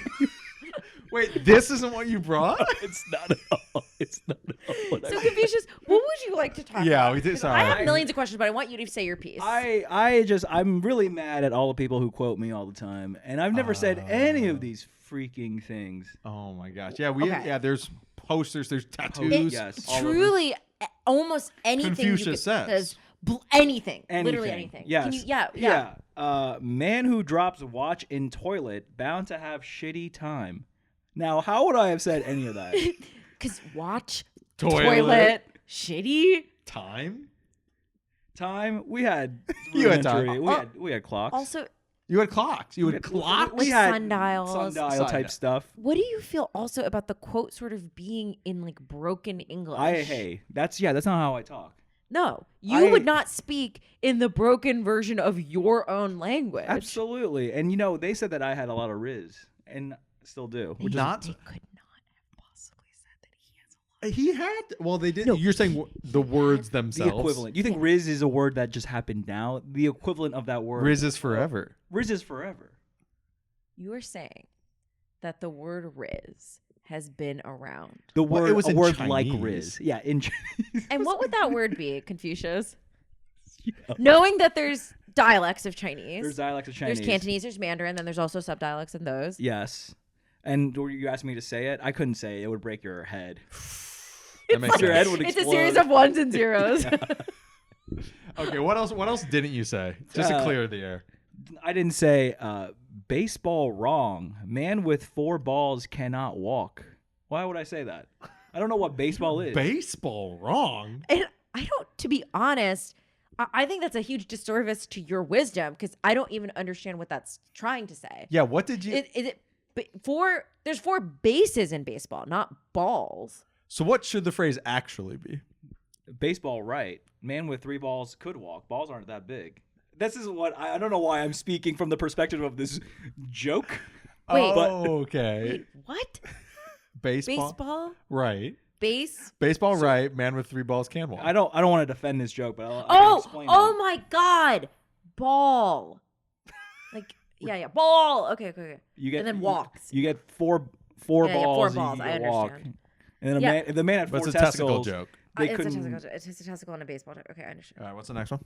wait, this isn't what you brought? It's not at all. It's not at all. What So Confucius, what would you like to talk Yeah, about? we did. 'Cause Sorry. I have millions of questions, but I want you to say your piece. I'm really mad at all the people who quote me all the time, and I've never said any of these freaking things. Oh my gosh. Yeah, Okay. there's posters, there's tattoos. It Yes, all over. truly almost anything Confucius says. anything, literally anything. Yes. Can you, yeah. Man who drops watch in toilet bound to have shitty time. Now, how would I have said any of that? Because watch, Toilet. shitty. Time? Time we had. You had time. rudimentary- We had clocks. Also, You had clocks. You had clocks? like sundials. sundial type stuff. What do you feel also about the quote sort of being in like broken English? That's not how I talk. No, you would not speak in the broken version of your own language. Absolutely, and they said that I had a lot of riz, and still do. Which Not. They could not have possibly said that he has a lot. He had. Well, they did. No. You're saying the words the themselves. equivalent. You think riz is a word that just happened now? The equivalent of that word. Riz is forever. Riz is forever. You are saying that the word "riz" has been around. The Well, word, it was a in word Chinese. like riz. Yeah, in Chinese. And what would that word be, Confucius? Knowing that there's dialects of Chinese. There's dialects of Chinese. There's Cantonese, there's Mandarin, then there's also subdialects in those. Yes. And were you asked me to say it? I couldn't say it. It would break your head. That makes Your head sense. would It's explode. a series of ones and zeros. Okay, what else? What else didn't you say? Just to clear the air. I didn't say baseball wrong. Man with 4 balls cannot walk. Why would I say that? I don't know what baseball is. Baseball wrong. And I don't, to be honest, I think that's a huge disservice to your wisdom because I don't even understand what that's trying to say. Yeah. What did you? There's 4 bases in baseball, not balls. So what should the phrase actually be? Baseball right. Man with 3 balls could walk. Balls aren't that big. This is what I don't know why I'm speaking from the perspective of this joke. Wait. Oh, okay. Wait, what? Baseball. Baseball? Right. Base? Baseball. Right. Man with 3 balls can walk. I don't want to defend this joke, but I can explain Oh it. my God. Ball. Like, yeah. Ball. Okay. You get and then walks. You get four Yeah, balls. 4 and balls. you I get walk. understand. And then Yeah. if the man had 4 But it's a testicle testicles, joke. they It's couldn't a testicle and a baseball. Okay, I understand. All right. What's the next one?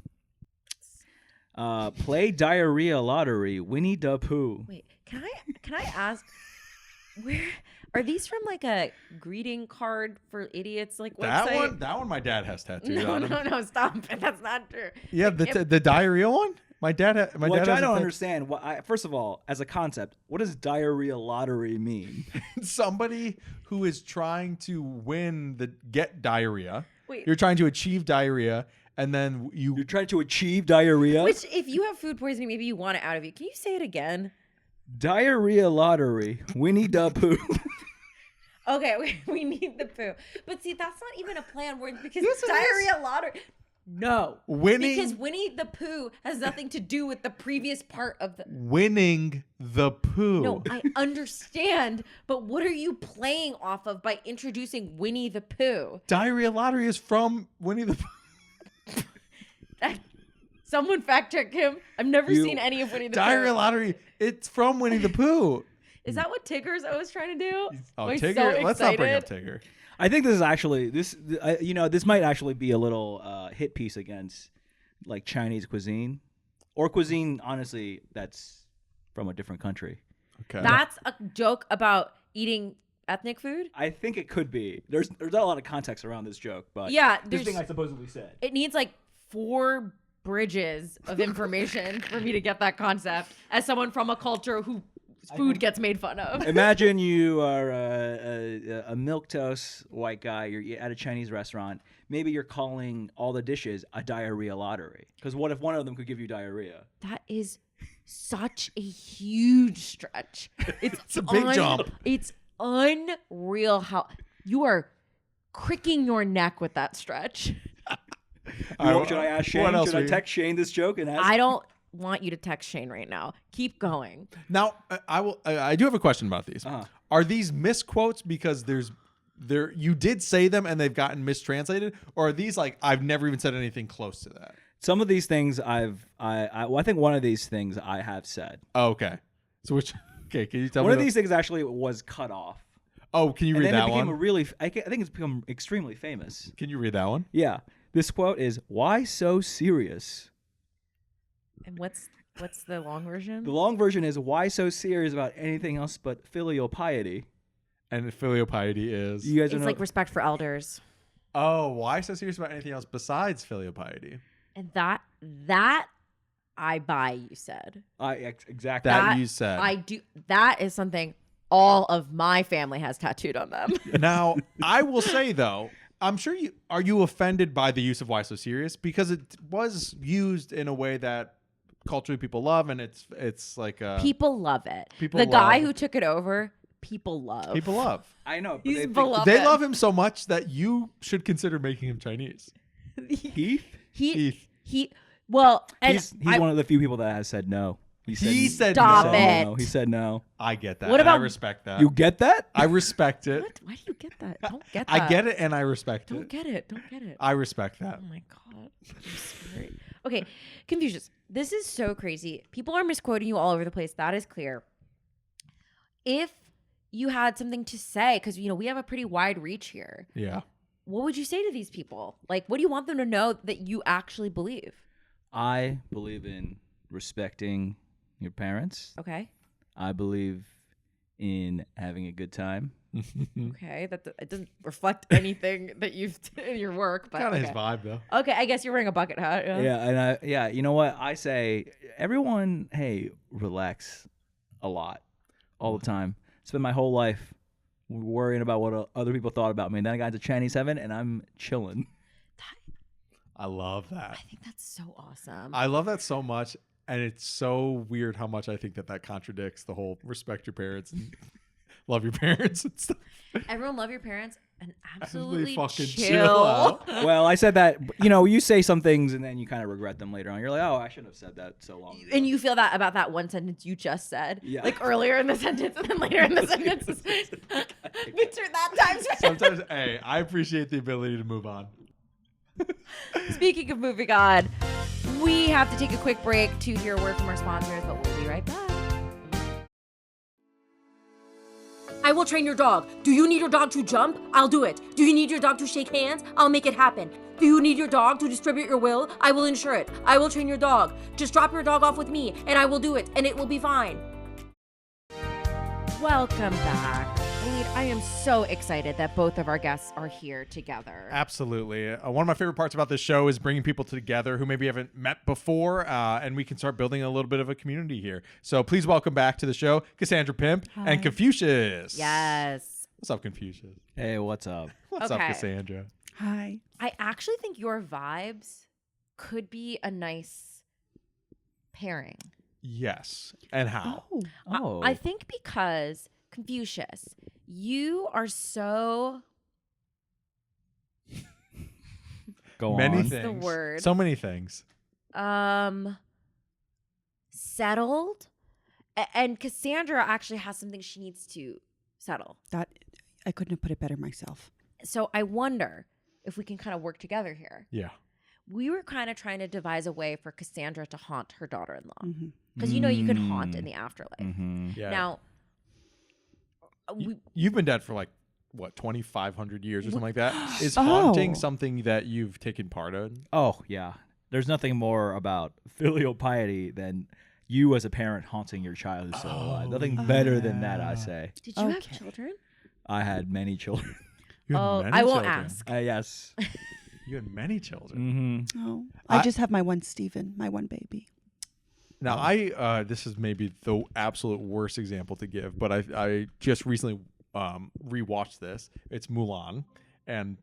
play diarrhea lottery. Winnie the Pooh. Wait, can I ask, where are these from? Like a greeting card for idiots, like That website? one my dad has tattooed on him. No, stop it. That's not true. Yeah, the diarrhea one. My dad. Which dad I has don't a tattoo. understand. First of all, as a concept, what does diarrhea lottery mean? Somebody who is trying to get diarrhea. Wait. You're trying to achieve diarrhea, and then You're trying to achieve diarrhea? Which, if you have food poisoning, maybe you want it out of you. Can you say it again? Diarrhea lottery. Winnie the Pooh. Okay, we need the poo. But see, that's not even a plan word because Yes, it diarrhea lottery. No. Winning- Because Winnie the Pooh has nothing to do with the previous part of the. winning the poo. No, I understand, but what are you playing off of by introducing Winnie the Pooh? Diarrhea lottery is from Winnie the Pooh. Someone fact check him. I've never seen any of Winnie the Diarrhea Pooh. lottery. It's from Winnie the Pooh. Is that what Tigger's always trying to do? Oh, Am I Tigger. so Let's not bring up excited? Tigger. I think this is actually this might actually be a little hit piece against like Chinese cuisine or cuisine. Honestly, that's from a different country. Okay. That's a joke about eating ethnic food. I think it could be. There's not a lot of context around this joke, but Yeah, this thing I supposedly said. It needs like 4 bridges of information for me to get that concept as someone from a culture who food gets made fun of. Imagine you are a milquetoast white guy. You're at a Chinese restaurant. Maybe you're calling all the dishes a diarrhea lottery. Because what if one of them could give you diarrhea? That is such a huge stretch. It's a big jump. It's unreal how you are cricking your neck with that stretch. Should I ask Shane? else Should I are you- text Shane this joke and ask? I don't want you to text Shane right now. Keep going. Now, I do have a question about these. Uh-huh. Are these misquotes because you did say them and they've gotten mistranslated, or are these like I've never even said anything close to that? Some of these things I think one of these things I have said. Oh, okay. So which? Okay, can you tell me? One of these things actually was cut off. Oh, can you And read then that it became one? I think it's become extremely famous. Can you read that one? Yeah. This quote is, "Why so serious?" And what's the long version? The long version is, "Why so serious about anything else but filial piety?" And filial piety is. You guys It's know. like respect for elders. Oh, why so serious about anything else besides filial piety? And that I buy, you said. Exactly. That you said. I do. That is something all of my family has tattooed on them. Now, I will say though, I'm sure are you offended by the use of why so serious? Because it was used in a way that culturally people love, and it's like People love it. People the guy love- who took it over, people love. people love. I know. But He's they think- beloved. They love him so much that you should consider making him Chinese. Heath. He well, and He's one of the few people that has said no. He said Stop no. it. No. He said no. I get that. What and I about- respect that. You get that? I respect it. what? Why do you get that? Don't get that. I get it and I respect Don't it. get it. Don't get it. I respect that. Oh my god. I'm sorry. Okay, Confucius. This is so crazy. People are misquoting you all over the place. That is clear. If you had something to say, because we have a pretty wide reach here, Yeah. what would you say to these people? Like, what do you want them to know that you actually believe? I believe in respecting your parents. Okay. I believe in having a good time. Okay. It doesn't reflect anything that you've done in your work, but Kind of okay. his vibe though. Okay, I guess you're wearing a bucket hat. Yeah. You know what? I say everyone, hey, relax a lot all the time. Spend my whole life worrying about what other people thought about me. And then I got into Chinese heaven and I'm chilling. I love that. I think that's so awesome. I love that so much, and it's so weird how much I think that contradicts the whole respect your parents and love your parents and stuff. Everyone love your parents and absolutely fucking chill. chill out. Well, I said that, you say some things and then you kind of regret them later on. You're like, oh, I shouldn't have said that so long ago. And you feel that about that one sentence you just said, Yeah. like earlier in the sentence and then later in the sentence. Victor, that time's Sometimes, hey, I appreciate the ability to move on. Speaking of moving on, we have to take a quick break to hear a word from our sponsors, but we'll be right back. I will train your dog. Do you need your dog to jump? I'll do it. Do you need your dog to shake hands? I'll make it happen. Do you need your dog to distribute your will? I will ensure it. I will train your dog. Just drop your dog off with me, and I will do it, and it will be fine. Welcome back. Waleed, I am so excited that both of our guests are here together. Absolutely. One of my favorite parts about this show is bringing people together who maybe haven't met before, and we can start building a little bit of a community here. So please welcome back to the show, Cassandra Pimp and Confucius. Yes. What's up, Confucius? Hey, what's up? What's up, Okay. Cassandra? Hi. I actually think your vibes could be a nice pairing. Yes. And how? Oh. I think because Confucius, you are so Go Many on. things. the word. So many things. settled, and Cassandra actually has something she needs to settle. That I couldn't have put it better myself. So I wonder if we can kind of work together here. Yeah. We were kind of trying to devise a way for Cassandra to haunt her daughter-in-law, Mhm. because you can haunt in the afterlife. Mm-hmm. Yeah. Now, You've been dead for what 2,500 years or something like that. Is haunting something that you've taken part in? Oh yeah, there's nothing more about filial piety than you as a parent haunting your child who's still alive. Nothing better than that, I say. Did you have children? I had many children. You had many I won't children. ask. Yes. You had many children. Oh, I just have my one Stephen, my one baby. Now, this is maybe the absolute worst example to give, but I just recently rewatched this. It's Mulan, and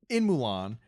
in Mulan,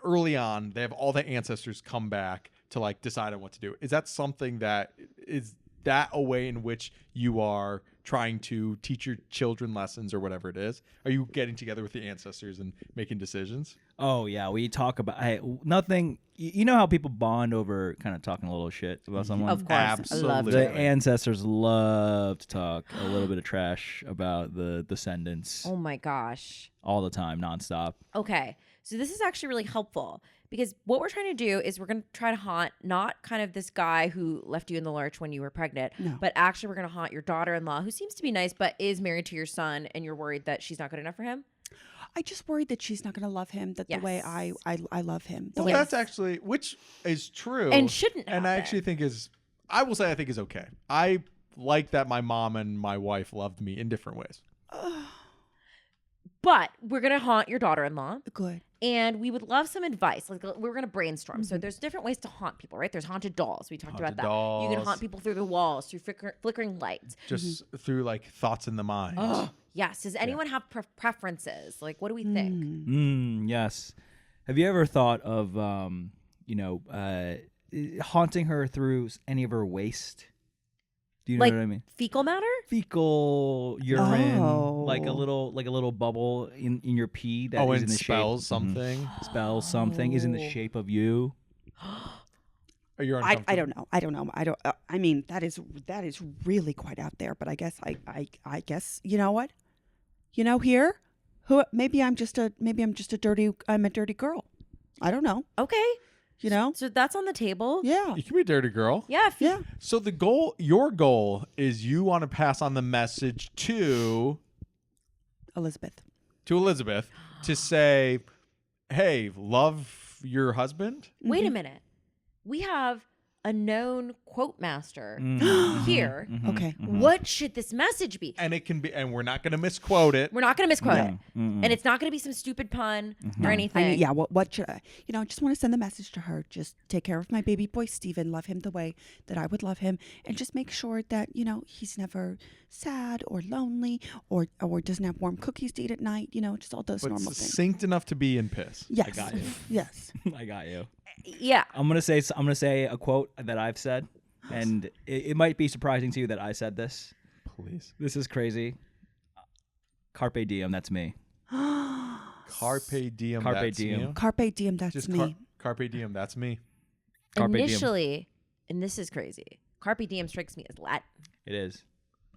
early on, they have all the ancestors come back to like decide on what to do. Is that something that is that a way in which you are trying to teach your children lessons or whatever it is? Are you getting together with the ancestors and making decisions? Oh yeah, we talk about nothing. You know how people bond over kind of talking a little shit about someone? Of course. Absolutely. I love The it. ancestors love to talk a little bit of trash about the descendants Oh my gosh. all the time, nonstop. Okay. So this is actually really helpful because what we're trying to do is we're going to try to haunt not kind of this guy who left you in the lurch when you were pregnant, but actually we're going to haunt your daughter-in-law who seems to be nice but is married to your son and you're worried that she's not good enough for him. I just worried that she's not going to love him the way I love him. The Well, way that's actually, which is true. And shouldn't And I happen. actually think I will say I think is okay. I like that my mom and my wife loved me in different ways. But we're going to haunt your daughter-in-law. good. And we would love some advice. Like we're going to brainstorm. So there's different ways to haunt people, right? There's haunted dolls. We talked about that. You can dolls. haunt people through the walls, through flickering lights. Just through like thoughts in the mind. Oh, yes. Does anyone have preferences? Like, what do we think? Yes. Have you ever thought of haunting her through any of her waste? Do you know Like what I mean? fecal matter? Fecal urine, Oh. like a little bubble in your pee that is And in the spells shape something. spells something is in the shape of you. Or you're I uncomfortable. don't know. I mean, that is really quite out there. But I guess I guess you know what? You know here, maybe I'm a dirty girl. I don't know. Okay. You know? So that's on the table. Yeah. You can be a dirty girl. Yeah. Yeah. So your goal is you want to pass on the message to Elizabeth. Elizabeth to say, hey, love your husband? Wait a minute. We have a known quote master here. Okay. What should this message be? And it can be, and we're not going to misquote it. We're not going to misquote it. And it's not going to be some stupid pun or anything. I mean, yeah. What should I? You know, I just want to send the message to her. Just take care of my baby boy Steven. Love him the way that I would love him, and just make sure that he's never sad or lonely or doesn't have warm cookies to eat at night. Just all those But normal things. succinct enough to be in piss. Yes. I got you. Yes. I got you. Yeah. I'm gonna say a quote that I've said, and it might be surprising to you that I said this. Please. This is crazy. Carpe diem. That's me. Carpe diem. Carpe that's diem. you? Carpe diem. That's Just me. carpe diem. That's me. Carpe diem. Initially, and this is crazy, Carpe diem strikes me as Latin. It is.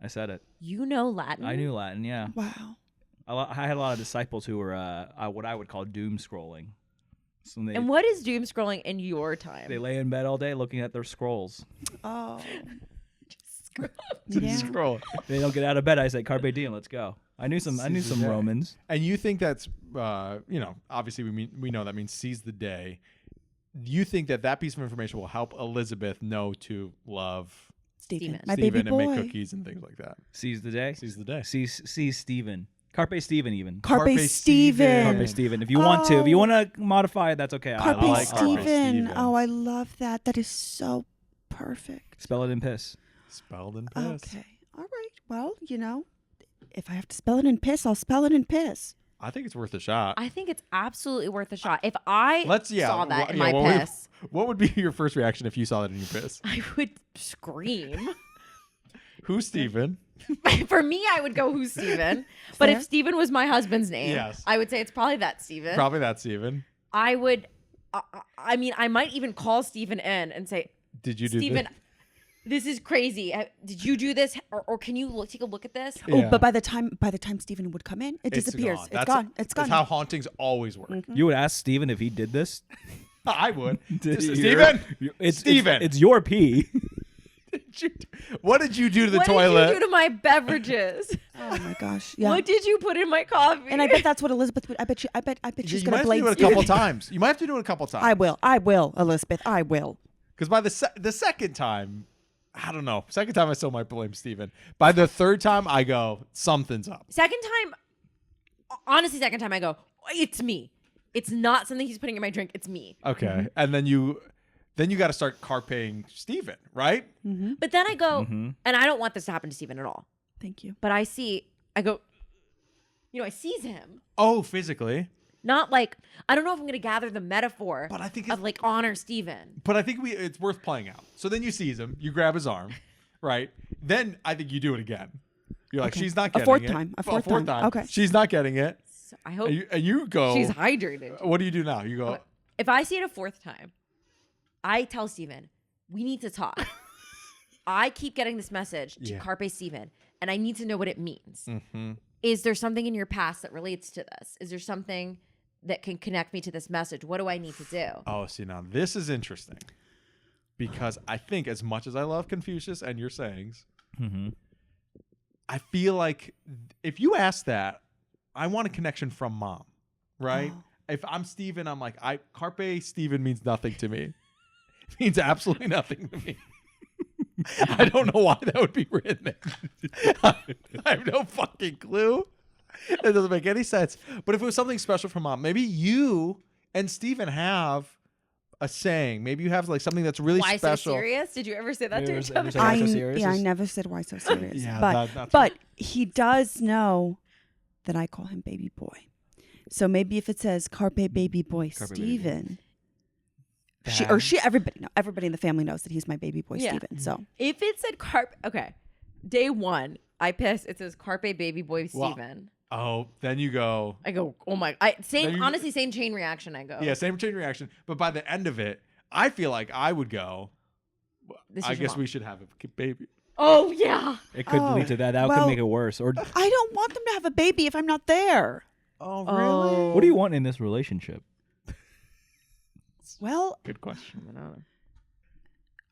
I said it. You know Latin? I knew Latin. Yeah. Wow. I had a lot of disciples who were what I would call doom scrolling. So And what is doom scrolling in your time? they lay in bed all day looking at their scrolls. Oh. Just Yeah. scroll. They don't get out of bed. I say carpe diem. Let's go. I knew some day. Romans. And you think that's, obviously we know that means seize the day. You think that piece of information will help Elizabeth know to love Steven. Steven. My baby Stephen boy. and make cookies and things like that. Seize the day. Seize the day. Seize Stephen. Carpe Stephen even. Carpe Carpe Steven. Carpe Stephen. If you want to. If you want to modify it, that's okay. Carpe I like Carpe Steven. Steven. Oh, I love that. That is so perfect. Spell it in piss. Spelled in piss. Okay. All right. Well, if I have to spell it in piss, I'll spell it in piss. I think it's worth a shot. I think it's absolutely worth a shot. If I saw that in my piss, What would be your first reaction if you saw that in your piss? I would scream. Who's Steven? For me, I would go, who's Steven? But if Steven was my husband's name, Yes. I would say it's probably that Steven. Probably that Steven. I would, I might even call Steven in and say, Did you do Steven, this is crazy. Did you do this? Or can you take a look at this? Yeah. Oh, but by the time Steven would come in, it disappears. It's gone. It's gone. That's how hauntings always work. You would ask Stephen if he did this. I would. Did Steven! It's Steven! It's your pee. What did you do to the what toilet? did you do to my beverages? Oh my gosh. Yeah. What did you put in my coffee? And I bet that's what Elizabeth would. I bet she's You gonna might have to blame do it a Steven. couple times. You might have to do it a couple times. I will, Elizabeth. I will. Because by the second time, I don't know. Second time, I still might blame Steven. By the third time, I go, something's up. Second time, honestly, second time I go, it's me. It's not something he's putting in my drink. It's me. Okay, and then you got to start carping Steven, right? But then I go, and I don't want this to happen to Steven at all. Thank you. But I go, I seize him. Oh, physically. Not like, I don't know if I'm going to gather the metaphor But I think of like honor Steven. But I think it's worth playing out. So then you seize him, you grab his arm, right? Then I think you do it again. You're like, Okay. she's not A getting fourth it. time. A fourth time. Okay. She's not getting it. So I hope And you go. she's hydrated. What do you do now? You go. If I see it a fourth time, I tell Steven, we need to talk. I keep getting this message to Yeah. Carpe Steven, and I need to know what it means. Mm-hmm. Is there something in your past that relates to this? Is there something that can connect me to this message? What do I need to do? Oh, see, now this is interesting. Because I think as much as I love Confucius and your sayings, I feel like if you ask that, I want a connection from mom, right? Oh. If I'm Steven, I'm like, Carpe Steven means nothing to me. It means absolutely nothing to me. I don't know why that would be written there. I have no fucking clue. It doesn't make any sense. But if it was something special for mom, maybe you and Steven have a saying. Maybe you have like something that's really Why special. so serious? Did you ever say that to Ever each say other? why so serious? I Is- never said why so serious. Yeah, but that's but he does know that I call him baby boy. So maybe if it says Carpe baby boy Carpe baby boy. Steven. That- Everybody in the family knows that he's my baby boy Yeah. Steven. So If it said okay, day one, I piss. It says Carpe Baby Boy Well, Steven. Oh, then you go. I go, oh my! Honestly, same chain reaction. I go, Yeah, same chain reaction. But by the end of it, I feel like I would go. This I is your guess mom. we should have a baby. Oh yeah. It could Oh, lead to that. That well- could make it worse. Or I don't want them to have a baby if I'm not there. Oh, really? what do you want in this relationship? Well, Good question.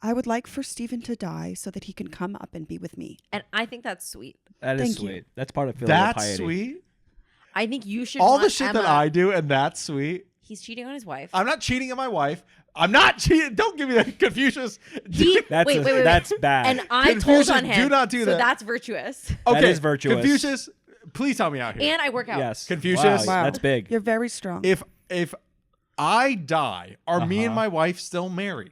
I would like for Steven to die so that he can come up and be with me. And I think that's sweet. That is Thank you. sweet. That's part of filial That's piety. sweet. I think you should. All want the shit Emma. that I do, and that's sweet. He's cheating on his wife. I'm not cheating on my wife. I'm not cheating. Don't give me that Confucius. That's wait, wait. that's bad. And I told Confucius, on him. do not do so that. that's virtuous. Okay, That is virtuous. Confucius, please help me out here. And I work out. yes. Confucius. Wow, that's big. You're very strong. If I die, are me and Uh-huh. my wife still married?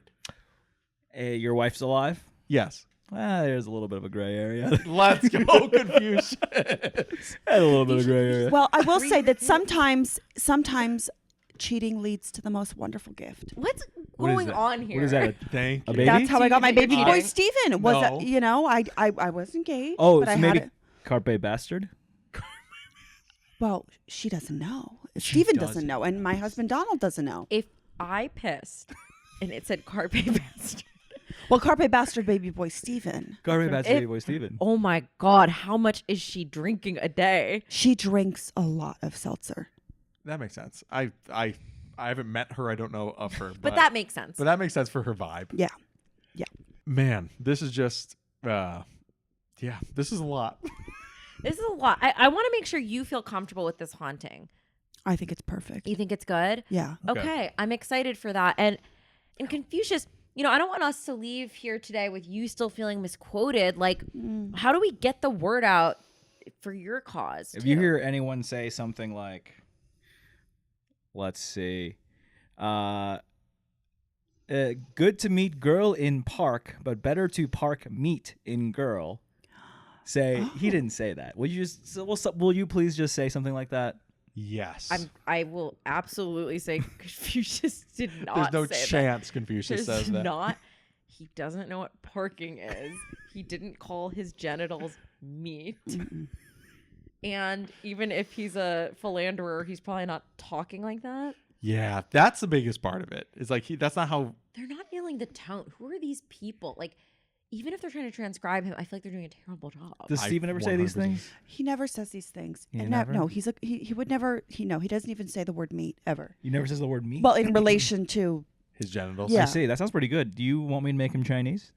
Your wife's alive? Yes. There's a little bit of a gray area. Let's go, Confucius. a little bit of gray area. Well, I will say that sometimes cheating leads to the most wonderful gift. What's What is going that? on here? What is that? Thank A you. baby? That's how I got my Do you think baby you're boy cheating? Steven. Was No. I was engaged. Oh, but so I maybe had it. Carpe bastard? Well, she doesn't know. She Steven doesn't doesn't know, and my husband Donald doesn't know. If I pissed and it said Carpe Bastard. Well, Carpe Bastard baby boy Steven. Carpe bastard, If- baby boy Steven. Oh my God, how much is she drinking a day? She drinks a lot of seltzer. That makes sense. I haven't met her. I don't know of her. But that makes sense. But that makes sense for her vibe. Yeah. Man, this is just. This is a lot. This is a lot. I want to make sure you feel comfortable with this haunting. I think it's perfect. You think it's good? Yeah. Okay, I'm excited for that. And Confucius, I don't want us to leave here today with you still feeling misquoted. Like, how do we get the word out for your cause? If you too? hear anyone say something like, let's see, good to meet girl in park, but better to park meet in girl. Say he didn't say that. Will you will you please just say something like that? Yes. I will absolutely say Confucius did not There's no say chance Confucius that. says that. Not. He doesn't know what parking is. He didn't call his genitals meat. And even if he's a philanderer, he's probably not talking like that. Yeah, that's the biggest part of it. It's like that's not how. They're not nailing the tone. Who are these people? Like, even if they're trying to transcribe him, I feel like they're doing a terrible job. Does I Steven ever say these 100%. things? He never says these things. He And never? No, he would never. He doesn't even say the word meat ever. You never says the word meat. Well, in relation to His genitals. Yeah. I see. That sounds pretty good. Do you want me to make him Chinese?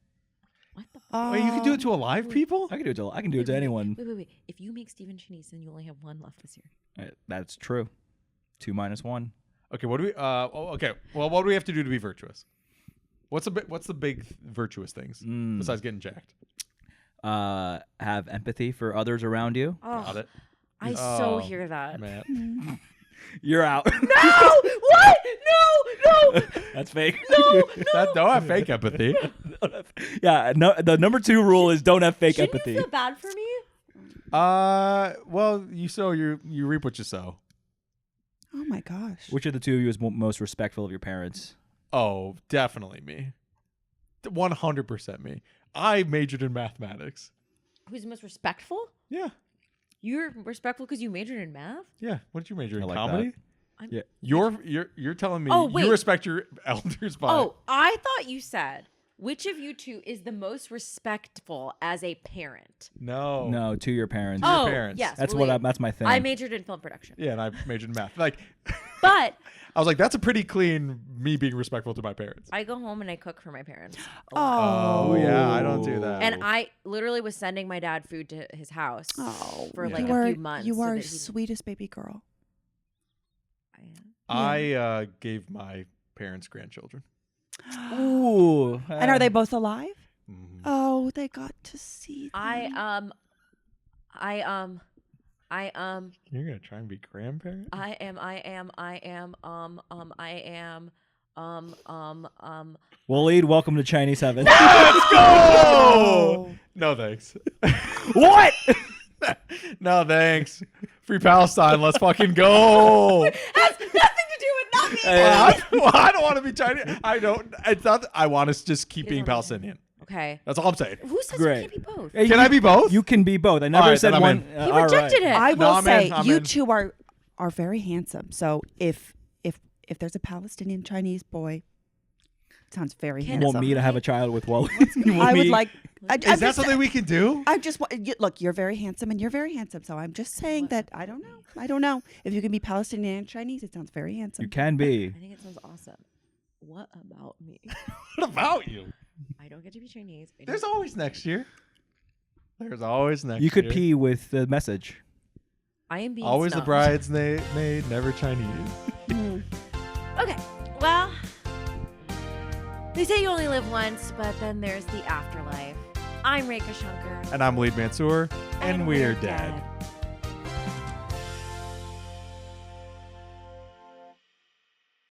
What the? Wait, you can do it to alive people? I can do it to anyone. Wait. If you make Stephen Chinese, then you only have one left this year. That's true. 2 minus 1. Okay, what do we okay. Well, what do we have to do to be virtuous? What's the big virtuous things besides getting jacked? Have empathy for others around you. Oh, Got it. I so hear that. Man. You're out. No! What? No! That's fake. That don't have fake empathy. Yeah, no. The number 2 rule is don't have fake Shouldn't empathy. you feel bad for me? Well, you sow you reap what you sow. Oh my gosh. Which of the two of you is most respectful of your parents? Oh, definitely me. 100% me. I majored in mathematics. Who's the most respectful? Yeah. You're respectful because you majored in math? Yeah. What did you major in? I like Comedy? I'm- Yeah. You're telling me Oh, wait. you respect your elders by Oh, I thought you said which of you two is the most respectful as a parent? No, to your parents. your Oh, parents. yes. That's Waleed. that's my thing. I majored in film production. Yeah, and I majored in math. Like But I was like, that's a pretty clean me being respectful to my parents. I go home and I cook for my parents. a lot. Oh yeah, I don't do that. And I literally was sending my dad food to his house for like you a are, few months. You so are that he- sweetest baby girl. I gave my parents grandchildren. Ooh. And are they both alive? Mhm. Oh, they got to see them. I You're gonna try and be grandparents? Waleed, welcome to Chinese heaven. Let's go! No thanks. What? No thanks. Free Palestine. Let's fucking go. has nothing to do with nothing. I don't want to be Chinese. I don't. It's not. I want to just keep being Palestinian. Okay. That's all I'm saying. Who says Great. you can't be both? Hey, Can I be both? You can be both. I never All right, said then I'm one. in. He all rejected right. it. I will I'm in, say I'm you in. two are very handsome. So if there's a Palestinian Chinese boy, sounds very Can- You handsome. want me to have a child with Waleed? I would like. Is that something we can do? I just want look. You're very handsome, and you're very handsome. So I'm just saying that I don't know. I don't know if you can be Palestinian and Chinese. It sounds very handsome. You can be. I think it sounds awesome. What about me? What about you? I don't get to be Chinese. There's always next year. There's always next year. You could pee with the message. I am being Always the snubbed. bridesmaid, never Chinese. Okay, well, they say you only live once, but then there's the afterlife. I'm Rekha Shankar. And I'm Waleed Mansour, and we're dead.